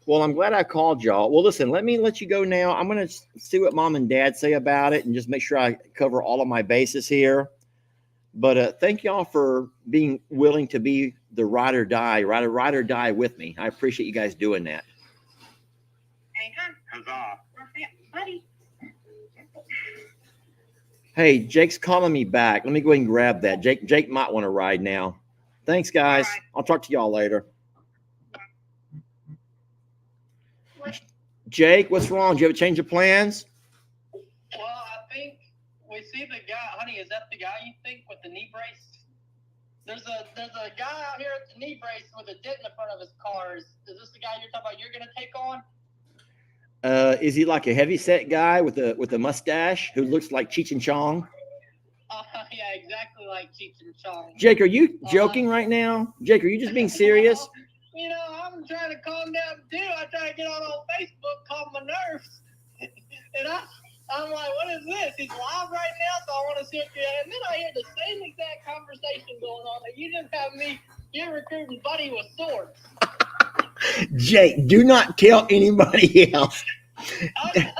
Well, I'm glad I called y'all. Well, listen, let me let you go now. I'm going to see what Mom and Dad say about it and just make sure I cover all of my bases here. But thank y'all for being willing to be the ride or die with me. I appreciate you guys doing that. Anytime. Huzzah. Buddy. Hey, Jake's calling me back. Let me go ahead and grab that. Jake might want to ride now. Thanks, guys. All right. I'll talk to y'all later. Jake, what's wrong? Do you have a change of plans? Well, I think we see the guy. Honey, is that the guy you think with the knee brace? There's a guy out here at the knee brace with a dent in the front of his car. Is this the guy you're talking about? You're gonna take on? Is he like a heavy set guy with a mustache who looks like Cheech and Chong? Yeah, exactly like Cheech and Chong. Jake, are you joking right now? Jake, are you just being serious? You know, I'm trying to calm down too. I try to get on Facebook, calm my nerves, and I'm like, what is this? He's live right now, so I want to see what you're at. And then I hear the same exact conversation going on. That you just have me, you're recruiting Buddy with swords. Jake, do not tell anybody else. I'm not.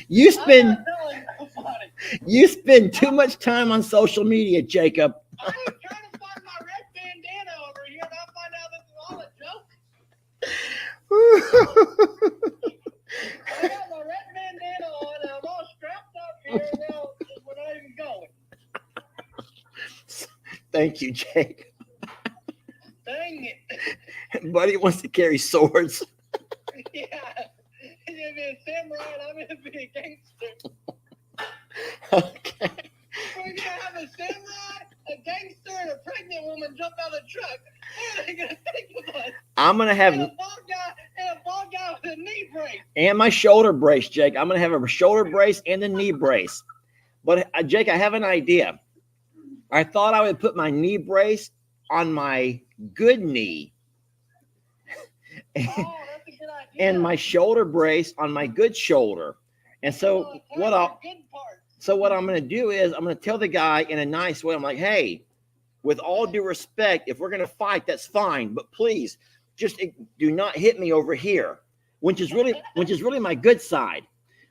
You I'm spend not telling nobody. you spend too much time on social media, Jacob. I'm trying to find my red bandana over here, and I find out this is all a joke. I got my red bandana on, and I'm all strapped up here, and now we're not even going. Thank you, Jake. Dang it. Buddy wants to carry swords. Yeah. He's going to be a samurai, and I'm going to be a gangster. Okay. We're going to have a samurai, a gangster, and a pregnant woman jump out of the truck. What are they going to think of us? I'm gonna have And a bald guy with a knee brace. and my shoulder brace, Jake. I'm gonna have a shoulder brace and a knee brace. But Jake, I have an idea. I thought I would put my knee brace on my good knee. Oh, that's a good idea. And my shoulder brace on my good shoulder. And so what I'm going to do is I'm going to tell the guy in a nice way. I'm like, hey, with all due respect, if we're going to fight, that's fine. But please just do not hit me over here, which is really my good side.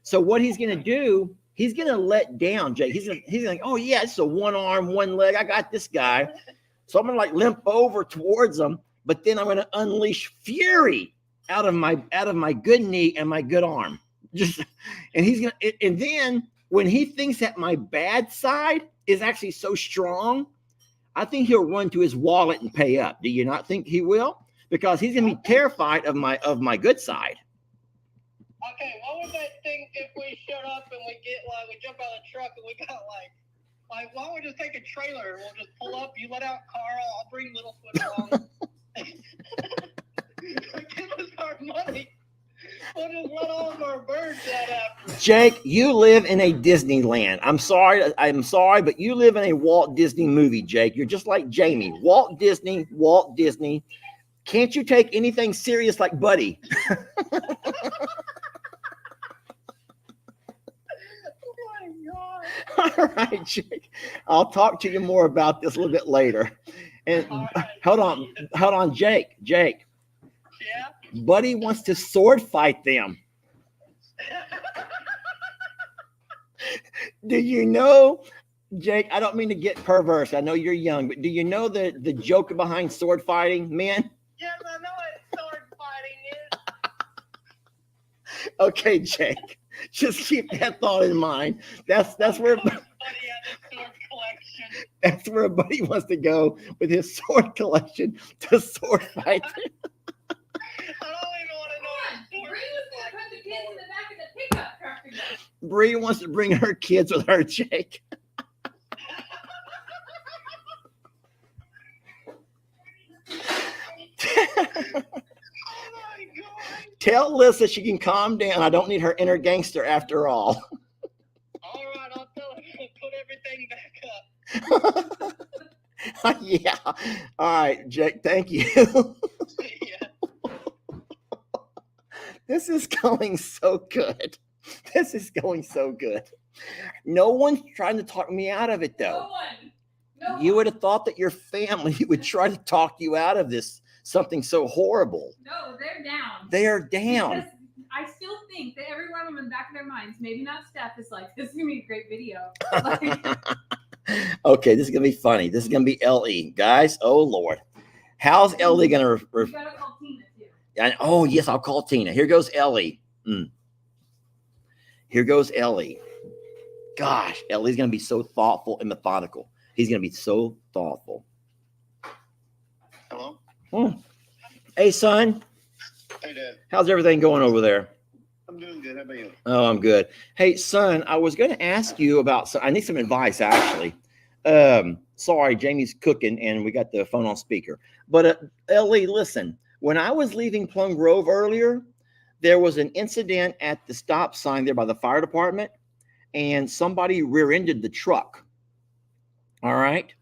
So what he's going to do, he's going to let down Jake. He's like, oh yeah, it's a one arm, one leg. I got this guy. So I'm going to like limp over towards him, but then I'm going to unleash fury out of my good knee and my good arm. And then when he thinks that my bad side is actually so strong, I think he'll run to his wallet and pay up. Do you not think he will? Because he's gonna be terrified of my good side. Okay, what would that thing if we showed up and we jump out of the truck and we got why don't we just take a trailer? We'll just pull up, you let out Carl, I'll bring Littlefoot along. Give us our money. We'll just let all of our birds out after. Jake, you live in a Disneyland. I'm sorry, but you live in a Walt Disney movie, Jake. You're just like Jamie. Walt Disney. Can't you take anything serious like Buddy? All right, Jake. I'll talk to you more about this a little bit later. And Right. hold on, Jake. Yeah? Buddy wants to sword fight them. Do you know, Jake? I don't mean to get perverse. I know you're young, but do you know the joke behind sword fighting, man? Yes, I know what sword fighting is. Okay, Jake. Just keep that thought in mind. That's where Buddy has a sword collection. that's where Buddy wants to go with his sword collection to sword fight. I don't even want to know what Bree sword was is gonna like. put the kids in the back of the pickup truck together. Bree wants to bring her kids with her, Jake. Oh my God. Tell Lisa she can calm down. I don't need her inner gangster after all. All right, I'll tell him to put everything back up. Yeah. All right, Jake. Thank you. Yeah. This is going so good. This is going so good. No one's trying to talk me out of it, No though. one. No You one. would have thought that your family would try to talk you out of this, something so horrible. No, they're down. They are down. Because I still think that every one of them in the back of their minds, maybe not Steph, is like, this is gonna be a great video. Like, Okay, this is gonna be funny. This is gonna be Ellie, guys. Oh Lord, how's Ellie gonna? you gotta call Tina too. Oh yes, I'll call Tina. Here goes Ellie. Here goes Ellie. Gosh, Ellie's gonna be so thoughtful and methodical. He's gonna be so thoughtful. Hello? Hey, son, Hey, Dad. how's everything going over there? I'm doing good. How about you? Oh, I'm good. Hey, son, I was going to ask you about. I need some advice, actually. Sorry, Jamie's cooking, and we got the phone on speaker. But Ellie, listen. When I was leaving Plum Grove earlier, there was an incident at the stop sign there by the fire department, and somebody rear-ended the truck. All right,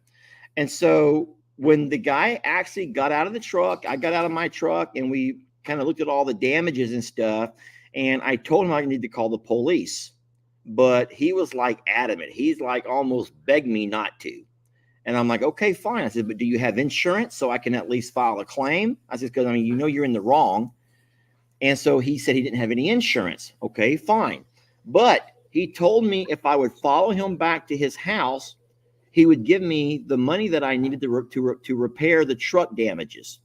and so when the guy actually got out of the truck, I got out of my truck, and we kind of looked at all the damages and stuff. And I told him I need to call the police, but he was like adamant. He's like almost begged me not to. And I'm like, okay, fine. I said, but do you have insurance so I can at least file a claim? I said, because I mean, you know, you're in the wrong. And so he said he didn't have any insurance. Okay, fine. But he told me if I would follow him back to his house, he would give me the money that I needed to repair the truck damages.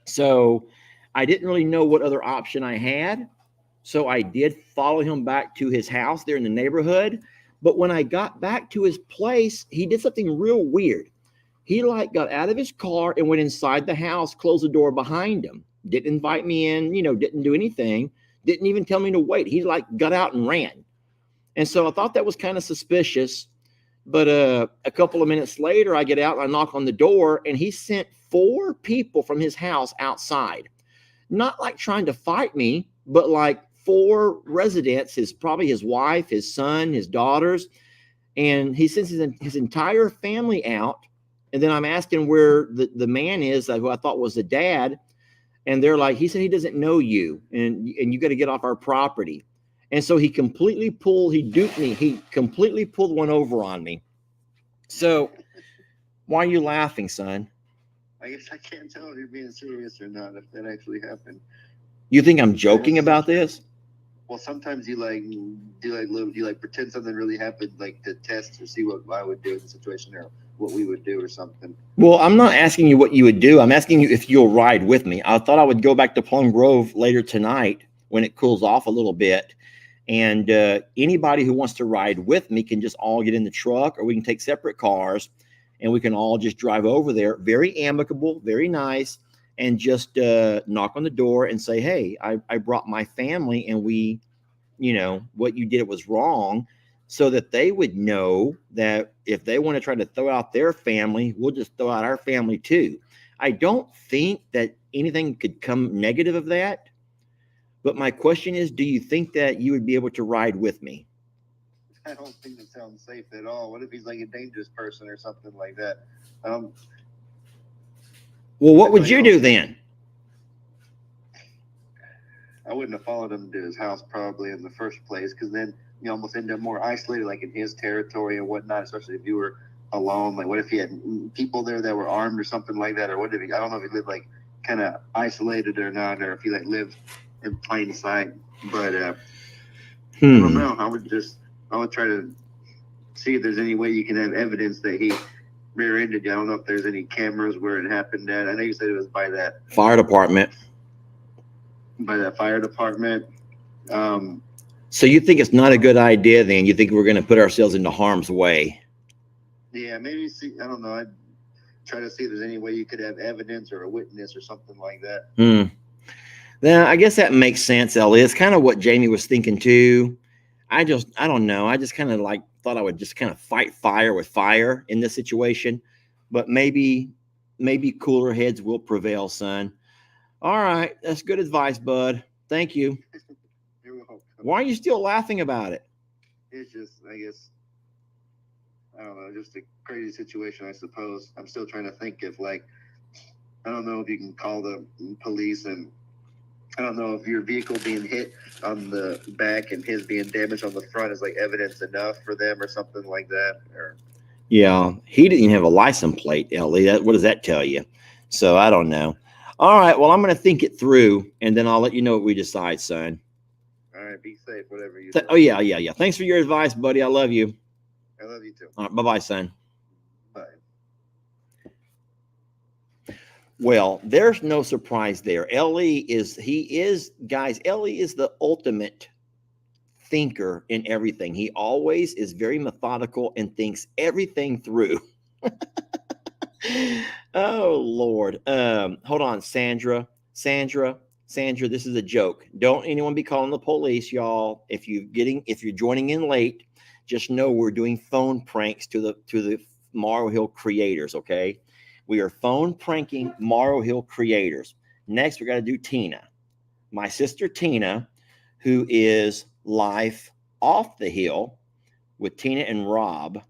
So I didn't really know what other option I had. So I did follow him back to his house there in the neighborhood. But when I got back to his place, he did something real weird. He like got out of his car and went inside the house, closed the door behind him. Didn't invite me in, you know, didn't do anything. Didn't even tell me to wait. He like got out and ran. And so I thought that was kind of suspicious. But a couple of minutes later, I get out and I knock on the door, and he sent 4 people from his house outside. Not like trying to fight me, but like 4 residents, probably his wife, his son, his daughters, and he sends his entire family out. And then I'm asking where the man is, who I thought was the dad, and they're like, he said he doesn't know you, and you got to get off our property. And so he duped me. He completely pulled one over on me. So why are you laughing, son? I guess I can't tell if you're being serious or not, if that actually happened. You think I'm joking about this? Well, sometimes you pretend something really happened, like to test or see what I would do in the situation or what we would do or something. Well, I'm not asking you what you would do. I'm asking you if you'll ride with me. I thought I would go back to Plum Grove later tonight when it cools off a little bit. And anybody who wants to ride with me can just all get in the truck, or we can take separate cars. and we can all just drive over there. Very amicable, very nice, and just knock on the door and say, hey, I brought my family, and we, what you did was wrong, so that they would know that if they want to try to throw out their family, we'll just throw out our family too. I don't think that anything could come negative of that. But my question is, do you think that you would be able to ride with me? I don't think that sounds safe at all. What if he's like a dangerous person or something like that? Well, what would you do then? I wouldn't have followed him to his house probably in the first place, because then you almost end up more isolated, like in his territory and whatnot, especially if you were alone. Like, what if he had people there that were armed or something like that? Or what if I don't know if he lived like kind of isolated or not, or if he like lived in plain sight. But I don't know. I would try to see if there's any way you can have evidence that he rear-ended you. I don't know if there's any cameras where it happened at. I know you said it was by that fire department. So you think it's not a good idea then? You think we're going to put ourselves into harm's way? Yeah, maybe see. I don't know. I'd try to see if there's any way you could have evidence or a witness or something like that. Then I guess that makes sense, Ellie. It's kind of what Jamie was thinking too. I don't know. I just kind of thought I would just kind of fight fire with fire in this situation, but maybe cooler heads will prevail, son. All right. That's good advice, bud. Thank you. You're welcome. Why are you still laughing about it? It's just, I guess, I don't know, just a crazy situation, I suppose. I'm still trying to think if, like, I don't know if you can call the police, and I don't know if your vehicle being hit on the back and his being damaged on the front is like evidence enough for them or something like that. Or yeah, he didn't even have a license plate, Ellie. What does that tell you? So I don't know. All right, well, I'm going to think it through, and then I'll let you know what we decide, son. All right, be safe, whatever you do. Oh, yeah. Thanks for your advice, buddy. I love you. I love you too. All right, bye-bye, son. Bye. Well, there's no surprise there. Ellie is the ultimate thinker in everything. He always is very methodical and thinks everything through. Oh, Lord. Hold on, Sandra, this is a joke. Don't anyone be calling the police, y'all. If you're joining in late, just know we're doing phone pranks to the Morrow Hill creators, okay? We are phone pranking Morrow Hill creators. Next, we got to do Tina. My sister Tina, who is live off the hill with Tina and Rob.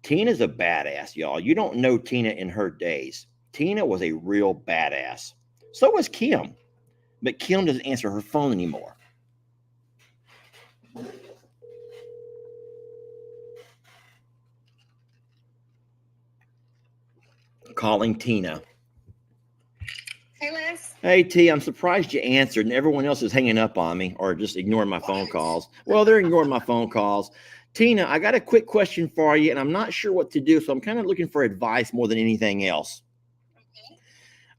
Tina's a badass, y'all. You don't know Tina in her days. Tina was a real badass. So was Kim. But Kim doesn't answer her phone anymore. Calling Tina. Hey, Liz. Hey, T, I'm surprised you answered, and everyone else is hanging up on me or just ignoring my phone calls. Well, they're ignoring my phone calls. Tina, I got a quick question for you, and I'm not sure what to do, so I'm kind of looking for advice more than anything else. Okay.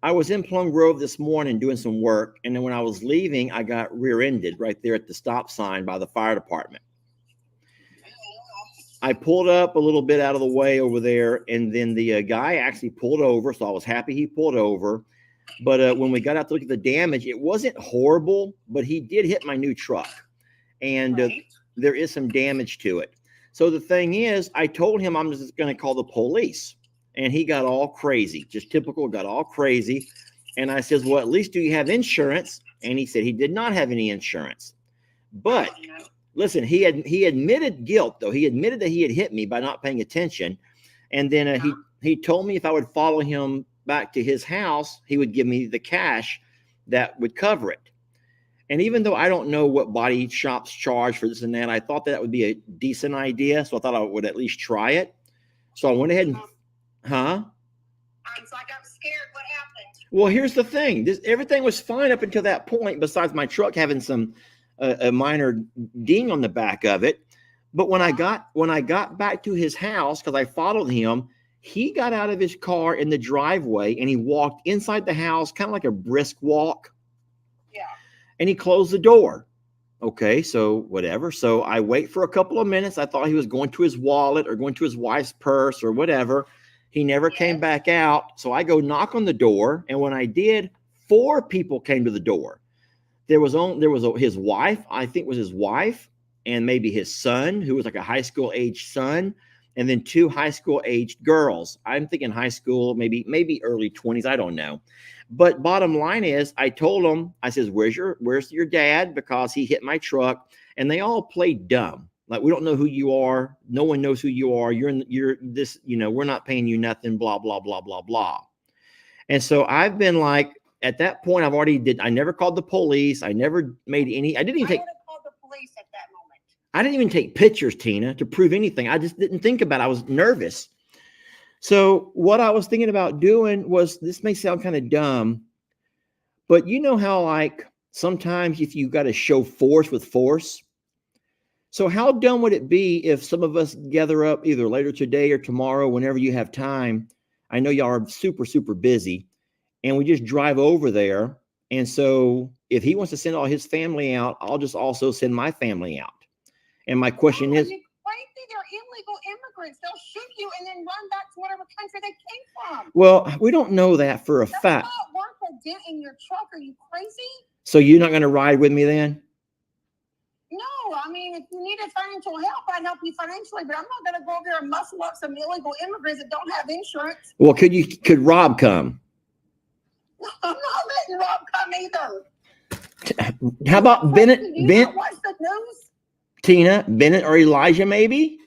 I was in Plum Grove this morning doing some work, and then when I was leaving, I got rear-ended right there at the stop sign by the fire department. I pulled up a little bit out of the way over there, and then the guy actually pulled over, so I was happy he pulled over. But when we got out to look at the damage, it wasn't horrible, but he did hit my new truck, and there is some damage to it. So the thing is, I told him I'm just going to call the police, and he got all crazy, just typical, got all crazy. And I says, well, at least do you have insurance? And he said he did not have any insurance. But listen, he admitted guilt, though. He admitted that he had hit me by not paying attention. And then he told me if I would follow him back to his house, he would give me the cash that would cover it. And even though I don't know what body shops charge for this and that, I thought that would be a decent idea. So I thought I would at least try it. So I went ahead and, I was like, I'm scared. What happened? Well, here's the thing. Everything was fine up until that point, besides my truck having some a minor ding on the back of it. But when I got back to his house, because I followed him, he got out of his car in the driveway and he walked inside the house, kind of like a brisk walk. Yeah. And he closed the door. Okay, so whatever. So I wait for a couple of minutes. I thought he was going to his wallet or going to his wife's purse or whatever. He never came Yes. back out. So I go knock on the door. And when I did, 4 people came to the door. There was his wife, I think was his wife, and maybe his son, who was like a high school age son, and then 2 high school aged girls. I'm thinking high school, maybe early 20s. I don't know. But bottom line is, I told them, I says, where's your dad? Because he hit my truck. And they all played dumb. Like, we don't know who you are. No one knows who you are. You're this, we're not paying you nothing, blah, blah, blah, blah, blah. And so I've been like, at that point, I never called the police. I never made any, I didn't even I take, would have called the police at that moment. I didn't even take pictures, Tina, to prove anything. I just didn't think about it. I was nervous. So what I was thinking about doing was, this may sound kind of dumb, but you know how like sometimes if you got to show force with force. So how dumb would it be if some of us gather up either later today or tomorrow, whenever you have time? I know y'all are super, super busy, and we just drive over there. And so if he wants to send all his family out, I'll just also send my family out. And my question is, You're crazy. They're illegal immigrants. They'll shoot you and then run back to whatever country they came from. well, we don't know that for a That's fact. not worth a dent in your truck. Are you crazy? So you're not going to ride with me then? No, I mean, if you needed financial help, I'd help you financially, but I'm not going to go over there and muscle up some illegal immigrants that don't have insurance. Well, could Rob come? I'm not letting Rob come either. How about Bennett, Do you not watch the news? Tina, Bennett, or Elijah maybe?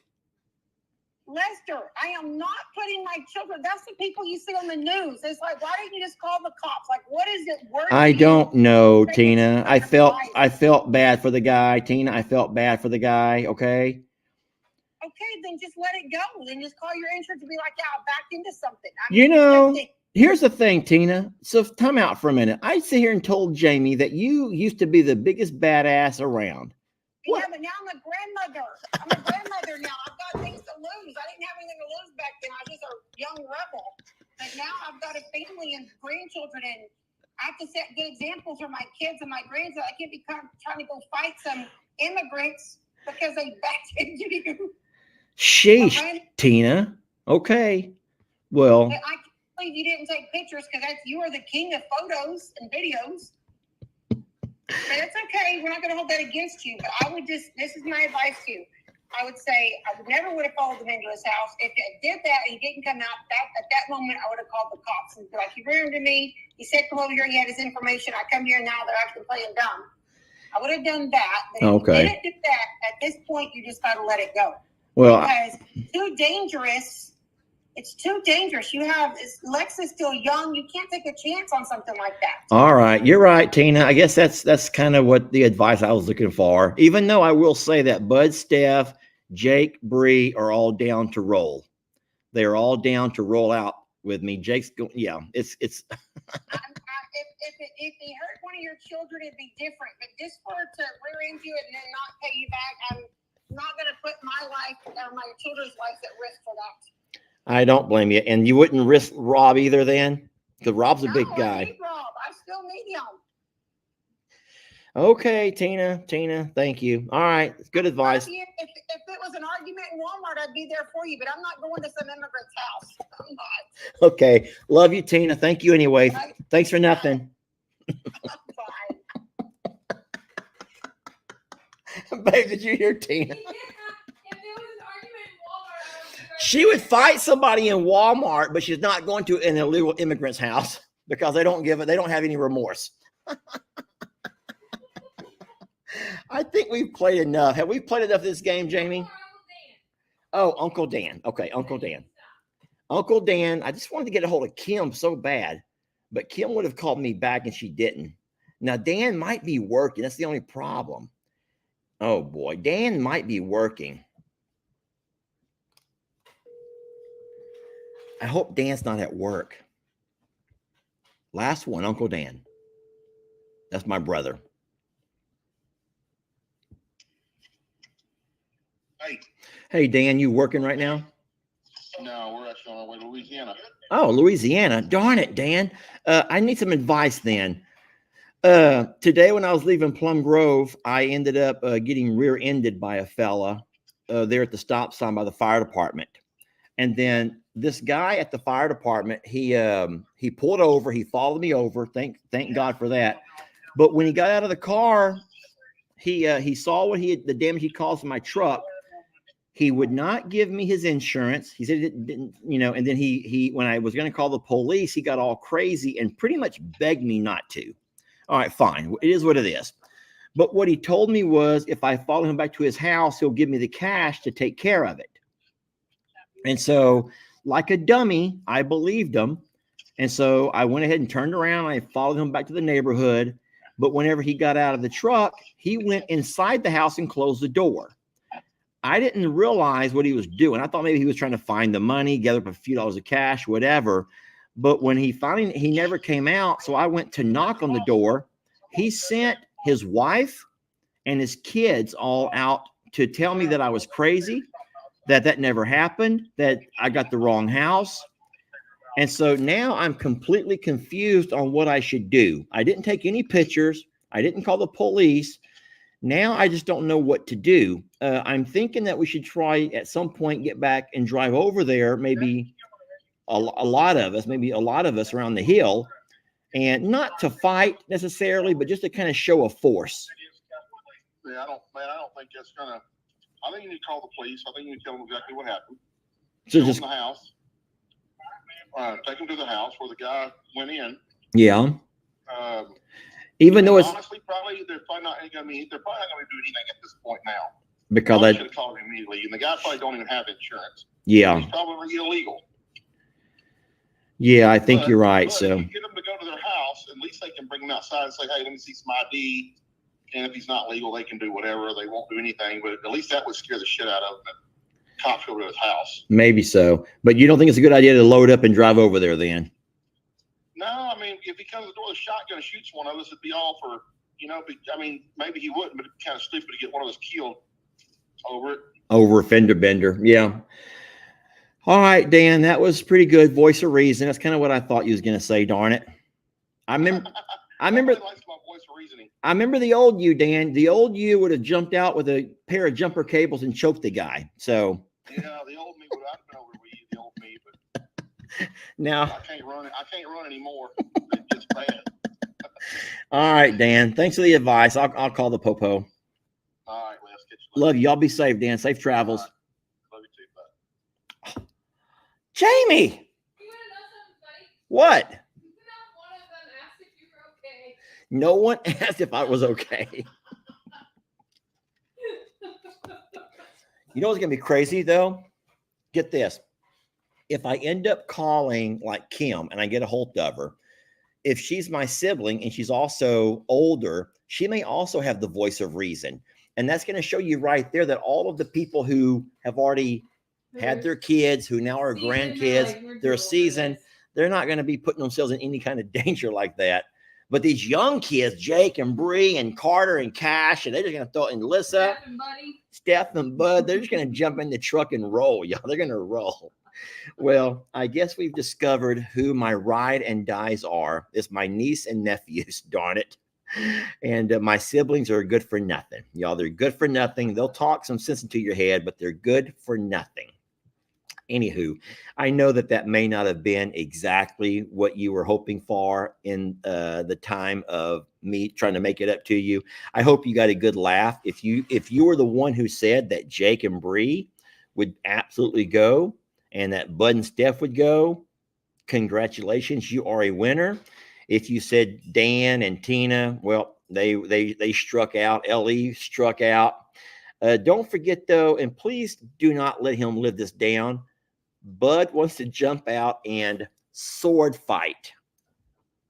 Lester, I am not putting my children. That's the people you see on the news. It's like, why didn't you just call the cops? Like, what is it worth? I to you? don't know, Take Tina. it to the I felt bad for the guy, Tina. I felt bad for the guy. Okay. Okay, then just let it go. Then just call your insurance and be like, yeah, I backed into something. I You know, that's it. here's the thing, Tina. So time out for a minute. I sit here and told Jamie that you used to be the biggest badass around. Yeah, but now I'm a grandmother. I'm a grandmother now. I've got things to lose. I didn't have anything to lose back then. I was just a young rebel. But now I've got a family and grandchildren, and I have to set good examples for my kids and my grandsons. I can't be trying to go fight some immigrants because they backed into you. Sheesh, Okay? Tina. Okay. Well, I can't believe you didn't take pictures because you are the king of photos and videos. But it's okay. We're not going to hold that against you. But I would this is my advice to you. I would say I never would have followed him into his house. If it did that and he didn't come out, at that moment, I would have called the cops and be like, he ran into me. He said, come over here. He had his information. I come here now. They're actually playing dumb. I would have done that. But if Okay. you didn't do that, at this point, you just got to let it go. well, Because it's too dangerous. It's too dangerous. Lex is still young. You can't take a chance on something like that. all right. You're right, Tina. I guess that's kind of what the advice I was looking for. Even though I will say that Bud, Steph, Jake, Bree are all down to roll. They're all down to roll out with me. Jake's going. Yeah, it's. If he hurt one of your children, it'd be different. But just for it to rear end you and then not pay you back, I'm not going to put my life or my children's lives at risk for that. I don't blame you. And you wouldn't risk Rob either then? Because Rob's a big No, I guy. need Rob. I still need him. Okay, Tina, thank you. All right. Good advice. If it was an argument in Walmart, I'd be there for you, but I'm not going to some immigrant's house. I'm not. Okay. Love you, Tina. Thank you anyway. Right? Thanks for nothing. Bye. Babe, did you hear Tina? If there was an argument in Walmart, I would be right She would fight somebody in Walmart, but she's not going to an illegal immigrant's house because they don't have any remorse. I think we've played enough. Have we played enough of this game, Jamie? Oh, Uncle Dan. Okay, Uncle Dan. Uncle Dan, I just wanted to get a hold of Kim so bad, but Kim would have called me back and she didn't. Now, Dan might be working. That's the only problem. Oh, boy. Dan might be working. I hope Dan's not at work. Last one, Uncle Dan. That's my brother. Hey, Dan, you working right now? No, we're actually on our way to Louisiana. Oh, Louisiana. Darn it, Dan. I need some advice then. Today when I was leaving Plum Grove, I ended up getting rear-ended by a fella there at the stop sign by the fire department. And then this guy at the fire department, he pulled over. He followed me over. Thank God for that. But when he got out of the car, he saw what the damage he caused to my truck. He would not give me his insurance. He said it didn't, and then he when I was going to call the police, he got all crazy and pretty much begged me not to. All right, fine. It is what it is. But what he told me was if I follow him back to his house, he'll give me the cash to take care of it. And so, like a dummy, I believed him. And so I went ahead and turned around. I followed him back to the neighborhood. But whenever he got out of the truck, he went inside the house and closed the door. I didn't realize what he was doing. I thought maybe he was trying to find the money, gather up a few dollars of cash, whatever. But when he never came out. So I went to knock on the door. He sent his wife and his kids all out to tell me that I was crazy, that never happened, that I got the wrong house. And so now I'm completely confused on what I should do. I didn't take any pictures. I didn't call the police. Now I just don't know what to do. I'm thinking that we should try at some point, get back and drive over there. Maybe a lot of us around the hill, and not to fight necessarily, but just to kind of show a force. Yeah, I don't think that's gonna. I think you need to call the police. I think you need to tell them exactly what happened. So Show just them the house. Take them to the house where the guy went in. Yeah. Even though it's honestly they're probably not going to do anything at this point now. Because I should have called him immediately, and the guy probably don't even have insurance. Yeah. He's probably illegal. Yeah, I think you're right. So if you get them to go to their house, at least they can bring him outside and say, "Hey, let me see some ID." And if he's not legal, they can do whatever. They won't do anything, but at least that would scare the shit out of him. Cops go to his house. Maybe so, but you don't think it's a good idea to load up and drive over there then? No, I mean, if he comes to the door with a shotgun and shoots one of us, it'd be all for, maybe he wouldn't, but it'd be kind of stupid to get one of us killed over it. Over a fender bender, yeah. All right, Dan, that was pretty good. Voice of reason. That's kind of what I thought you was going to say. Darn it! I remember. I remember the old you, Dan. The old you would have jumped out with a pair of jumper cables and choked the guy. So. Yeah, the old me would have been over with you, the old me, but now I can't run it. I can't run anymore. It gets bad. All right, Dan. Thanks for the advice. I'll call the popo. All right, Les. Love you. Y'all be safe, Dan. Safe travels. Right. Love you too, bud. Jamie. What? No one asked if I was okay. You know what's going to be crazy, though? Get this. If I end up calling like Kim and I get a hold of her, if she's my sibling and she's also older, she may also have the voice of reason. And that's going to show you right there that all of the people who have already had their kids, who now are grandkids, they're seasoned, they're not going to be putting themselves in any kind of danger like that. But these young kids, Jake and Bree and Carter and Cash, and they're just going to throw in Alyssa, Steph and Bud, they're just going to jump in the truck and roll, y'all. They're going to roll. Well, I guess we've discovered who my ride and dies are. It's my niece and nephews, darn it. And my siblings are good for nothing. Y'all, they're good for nothing. They'll talk some sense into your head, but they're good for nothing. Anywho, I know that may not have been exactly what you were hoping for in the time of me trying to make it up to you. I hope you got a good laugh. If you were the one who said that Jake and Bree would absolutely go and that Bud and Steph would go, congratulations, you are a winner. If you said Dan and Tina, well, they struck out. Ellie struck out. Don't forget, though, and please do not let him live this down. Bud wants to jump out and sword fight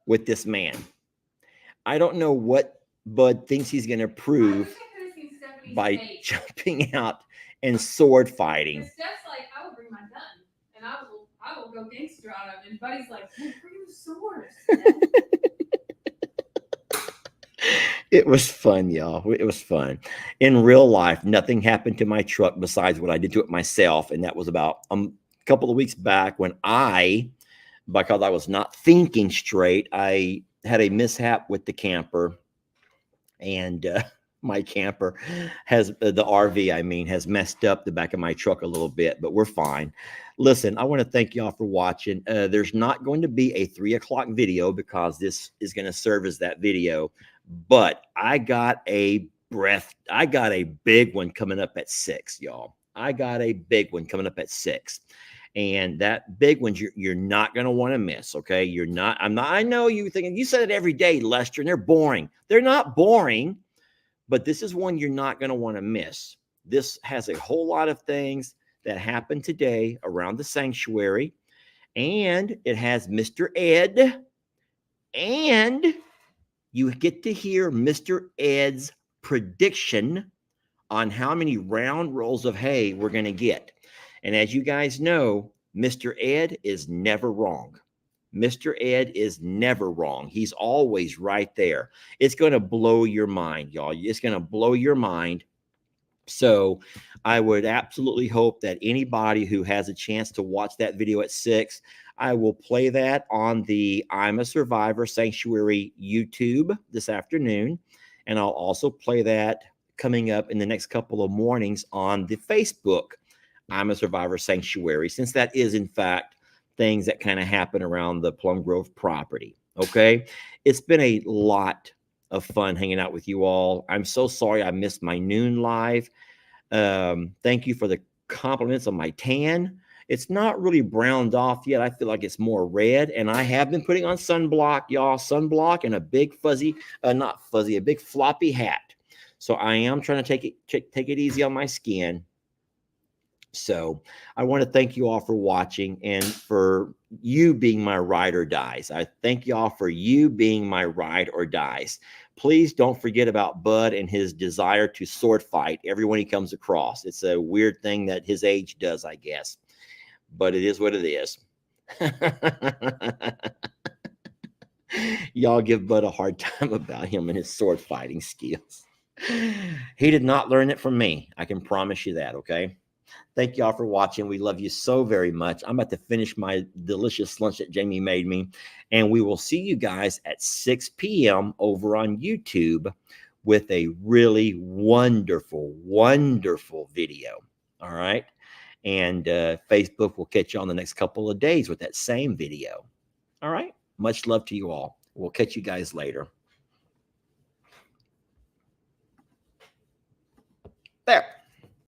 with this man. I don't know what Bud thinks he's going to prove by jumping out and sword fighting. Steph's like, I will bring my gun and I will go gangster on him. And Buddy's like, well, bring the sword. It was fun, y'all. It was fun. In real life, nothing happened to my truck besides what I did to it myself. And that was about couple of weeks back when because I was not thinking straight, I had a mishap with the camper, and My camper has the RV, I mean, has messed up the back of my truck a little bit, but we're fine. Listen, I want to thank y'all for watching. There's not going to be a 3 o'clock video because this is going to serve as that video, but I got a big one coming up at 6, y'all. I got a big one coming up at 6. And that big one, you're not going to want to miss. Okay. I know you're thinking, you said it every day, Lester, and they're boring. They're not boring. But this is one you're not going to want to miss. This has a whole lot of things that happened today around the sanctuary. And it has Mr. Ed. And you get to hear Mr. Ed's prediction on how many round rolls of hay we're going to get. And as you guys know, Mr. Ed is never wrong. Mr. Ed is never wrong. He's always right there. It's going to blow your mind, y'all. It's going to blow your mind. So I would absolutely hope that anybody who has a chance to watch that video at 6, I will play that on the I'm a Survivor Sanctuary YouTube this afternoon. And I'll also play that coming up in the next couple of mornings on the Facebook I'm a Survivor Sanctuary, since that is, in fact, things that kind of happen around the Plum Grove property. Okay. It's been a lot of fun hanging out with you all. I'm so sorry I missed my noon live. Thank you for the compliments on my tan. It's not really browned off yet. I feel like it's more red, and I have been putting on sunblock, y'all, sunblock and a big fuzzy, a big floppy hat. So I am trying to take it easy on my skin. So I want to thank you all for watching and for you being my ride or dies. I thank you all for you being my ride or dies. Please don't forget about Bud and his desire to sword fight everyone he comes across. It's a weird thing that his age does, I guess, but it is what it is. Y'all give Bud a hard time about him and his sword fighting skills. He did not learn it from me. I can promise you that, okay? Thank y'all for watching. We love you so very much. I'm about to finish my delicious lunch that Jamie made me, and we will see you guys at 6 p.m. over on YouTube with a really wonderful, wonderful video. All right. And Facebook will catch you on the next couple of days with that same video. All right. Much love to you all. We'll catch you guys later. There.